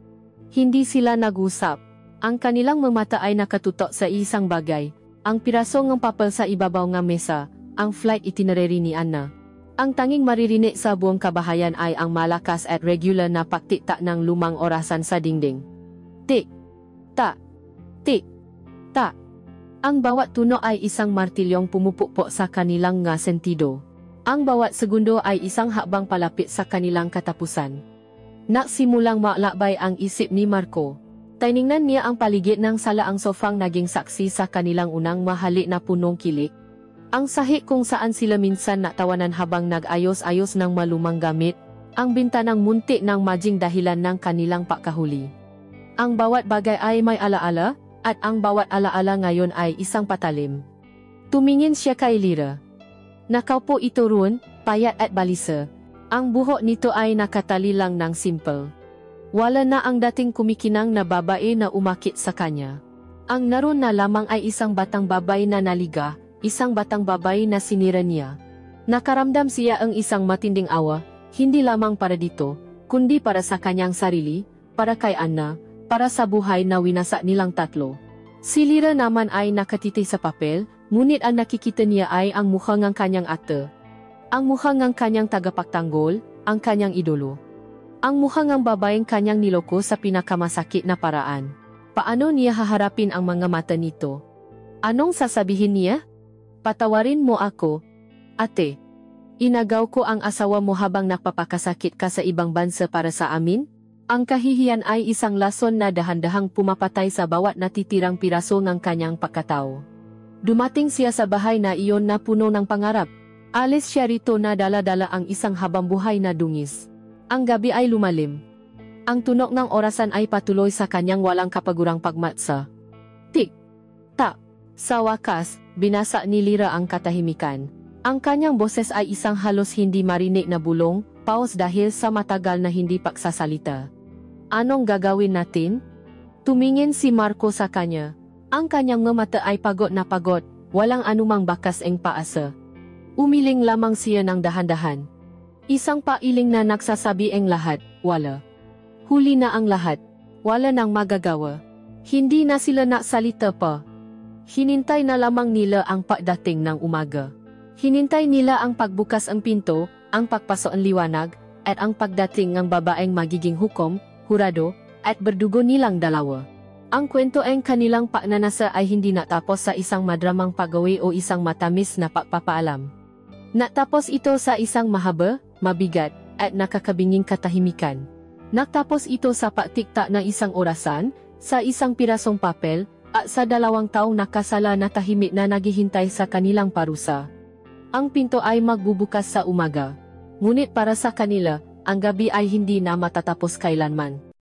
Hindi sila nag-usap. Ang kanilang mga mata ay nakatutok sa isang bagay, ang piraso ng papel sa ibabaw ng mesa, ang flight itinerary ni Anna. Ang tanging maririnig sa buong kabahayan ay ang malakas at regular na pagtiktak ng lumang orasan sa dingding. Tik, tak, tik, tak. Ang bawat tunog ay isang martilyong pumupukpok sa kanilang nga sentido. Ang bawat segundo ay isang hakbang palapit sa kanilang katapusan. Nagsimulang maklakbay ang isip ni Marco. Tiningnan niya ang paligid ng sala, ang sofang naging saksi sa kanilang unang mahalik na punong kilik. Ang sahig kung saan sila minsan natawanan habang nag-ayos-ayos ng malumang gamit, ang bintanang muntik ng maging dahilan ng kanilang pagkahuli. Ang bawat bagay ay may alaala, at ang bawat alaala ngayon ay isang patalim. Tumingin siya kay Lyra. Nakaupo ito roon, payat at balisa. Ang buhok nito ay nakatali lang ng simple. Wala na ang dating kumikinang na babae na umakit sa kanya. Ang naroon na lamang ay isang batang babae na naliga, isang batang babae na sinira niya. Nakaramdam siya ang isang matinding awa, hindi lamang para dito, kundi para sa kanyang sarili, para kay Anna, para sa buhay na winasak nilang tatlo. Si Lyra naman ay nakatiti sa papel, ngunit ang nakikita niya ay ang mukha ng kanyang ate. Ang mukha ng kanyang tagapagtanggol, ang kanyang idolo. Ang mukha ng babaeng kanyang niloko sa pinakamasakit na paraan. Paano niya haharapin ang mga mata nito? Anong sasabihin niya? Patawarin mo ako, ate. Inagaw ko ang asawa mo habang napapakasakit ka sa ibang bansa para sa amin? Ang kahihiyan ay isang lason na dahan-dahang pumapatay sa bawat natitirang piraso ng kanyang pagkatao. Dumating siya sa bahay na iyon na puno ng pangarap. Alis siya rito na dala-dala ang isang habambuhay na dungis. Ang gabi ay lumalim. Ang tunog ng orasan ay patuloy sa kanyang walang kapagurang pagmatsa. Tik, tak. Sa wakas, binasa ni Lyra ang katahimikan. Ang kanyang boses ay isang halos hindi marinig na bulong, pause dahil sa matagal na hindi pagsasalita. Anong gagawin natin? Tumingin si Marco sa kanya. Ang kanyang mga mata ay pagod na pagod, walang anumang bakas ang paasa. Umiling lamang siya ng dahan-dahan. Isang pailing na nagsasabi ang lahat, wala. Huli na ang lahat, wala nang magagawa. Hindi na sila naksalita pa. Hinintay na lamang nila ang pagdating ng umaga. Hinintay nila ang pagbukas ang pinto, ang pagpasok ang liwanag, at ang pagdating ng babaeng magiging hukom, hurado, at berdugo nilang dalawa. Ang kwento ang kanilang pagnanasa ay hindi natapos sa isang madramang pagawi o isang matamis na pagpapaalam. Natapos ito sa isang mahaba, mabigat, at nakakabinging katahimikan. Natapos ito sa pagtiktak ng isang orasan, sa isang pirasong papel, at sa 2 taong nakasala na tahimik na naghihintay sa kanilang parusa. Ang pinto ay magbubukas sa umaga. Ngunit para sa kanila, ang gabi ay hindi na matatapos kailanman.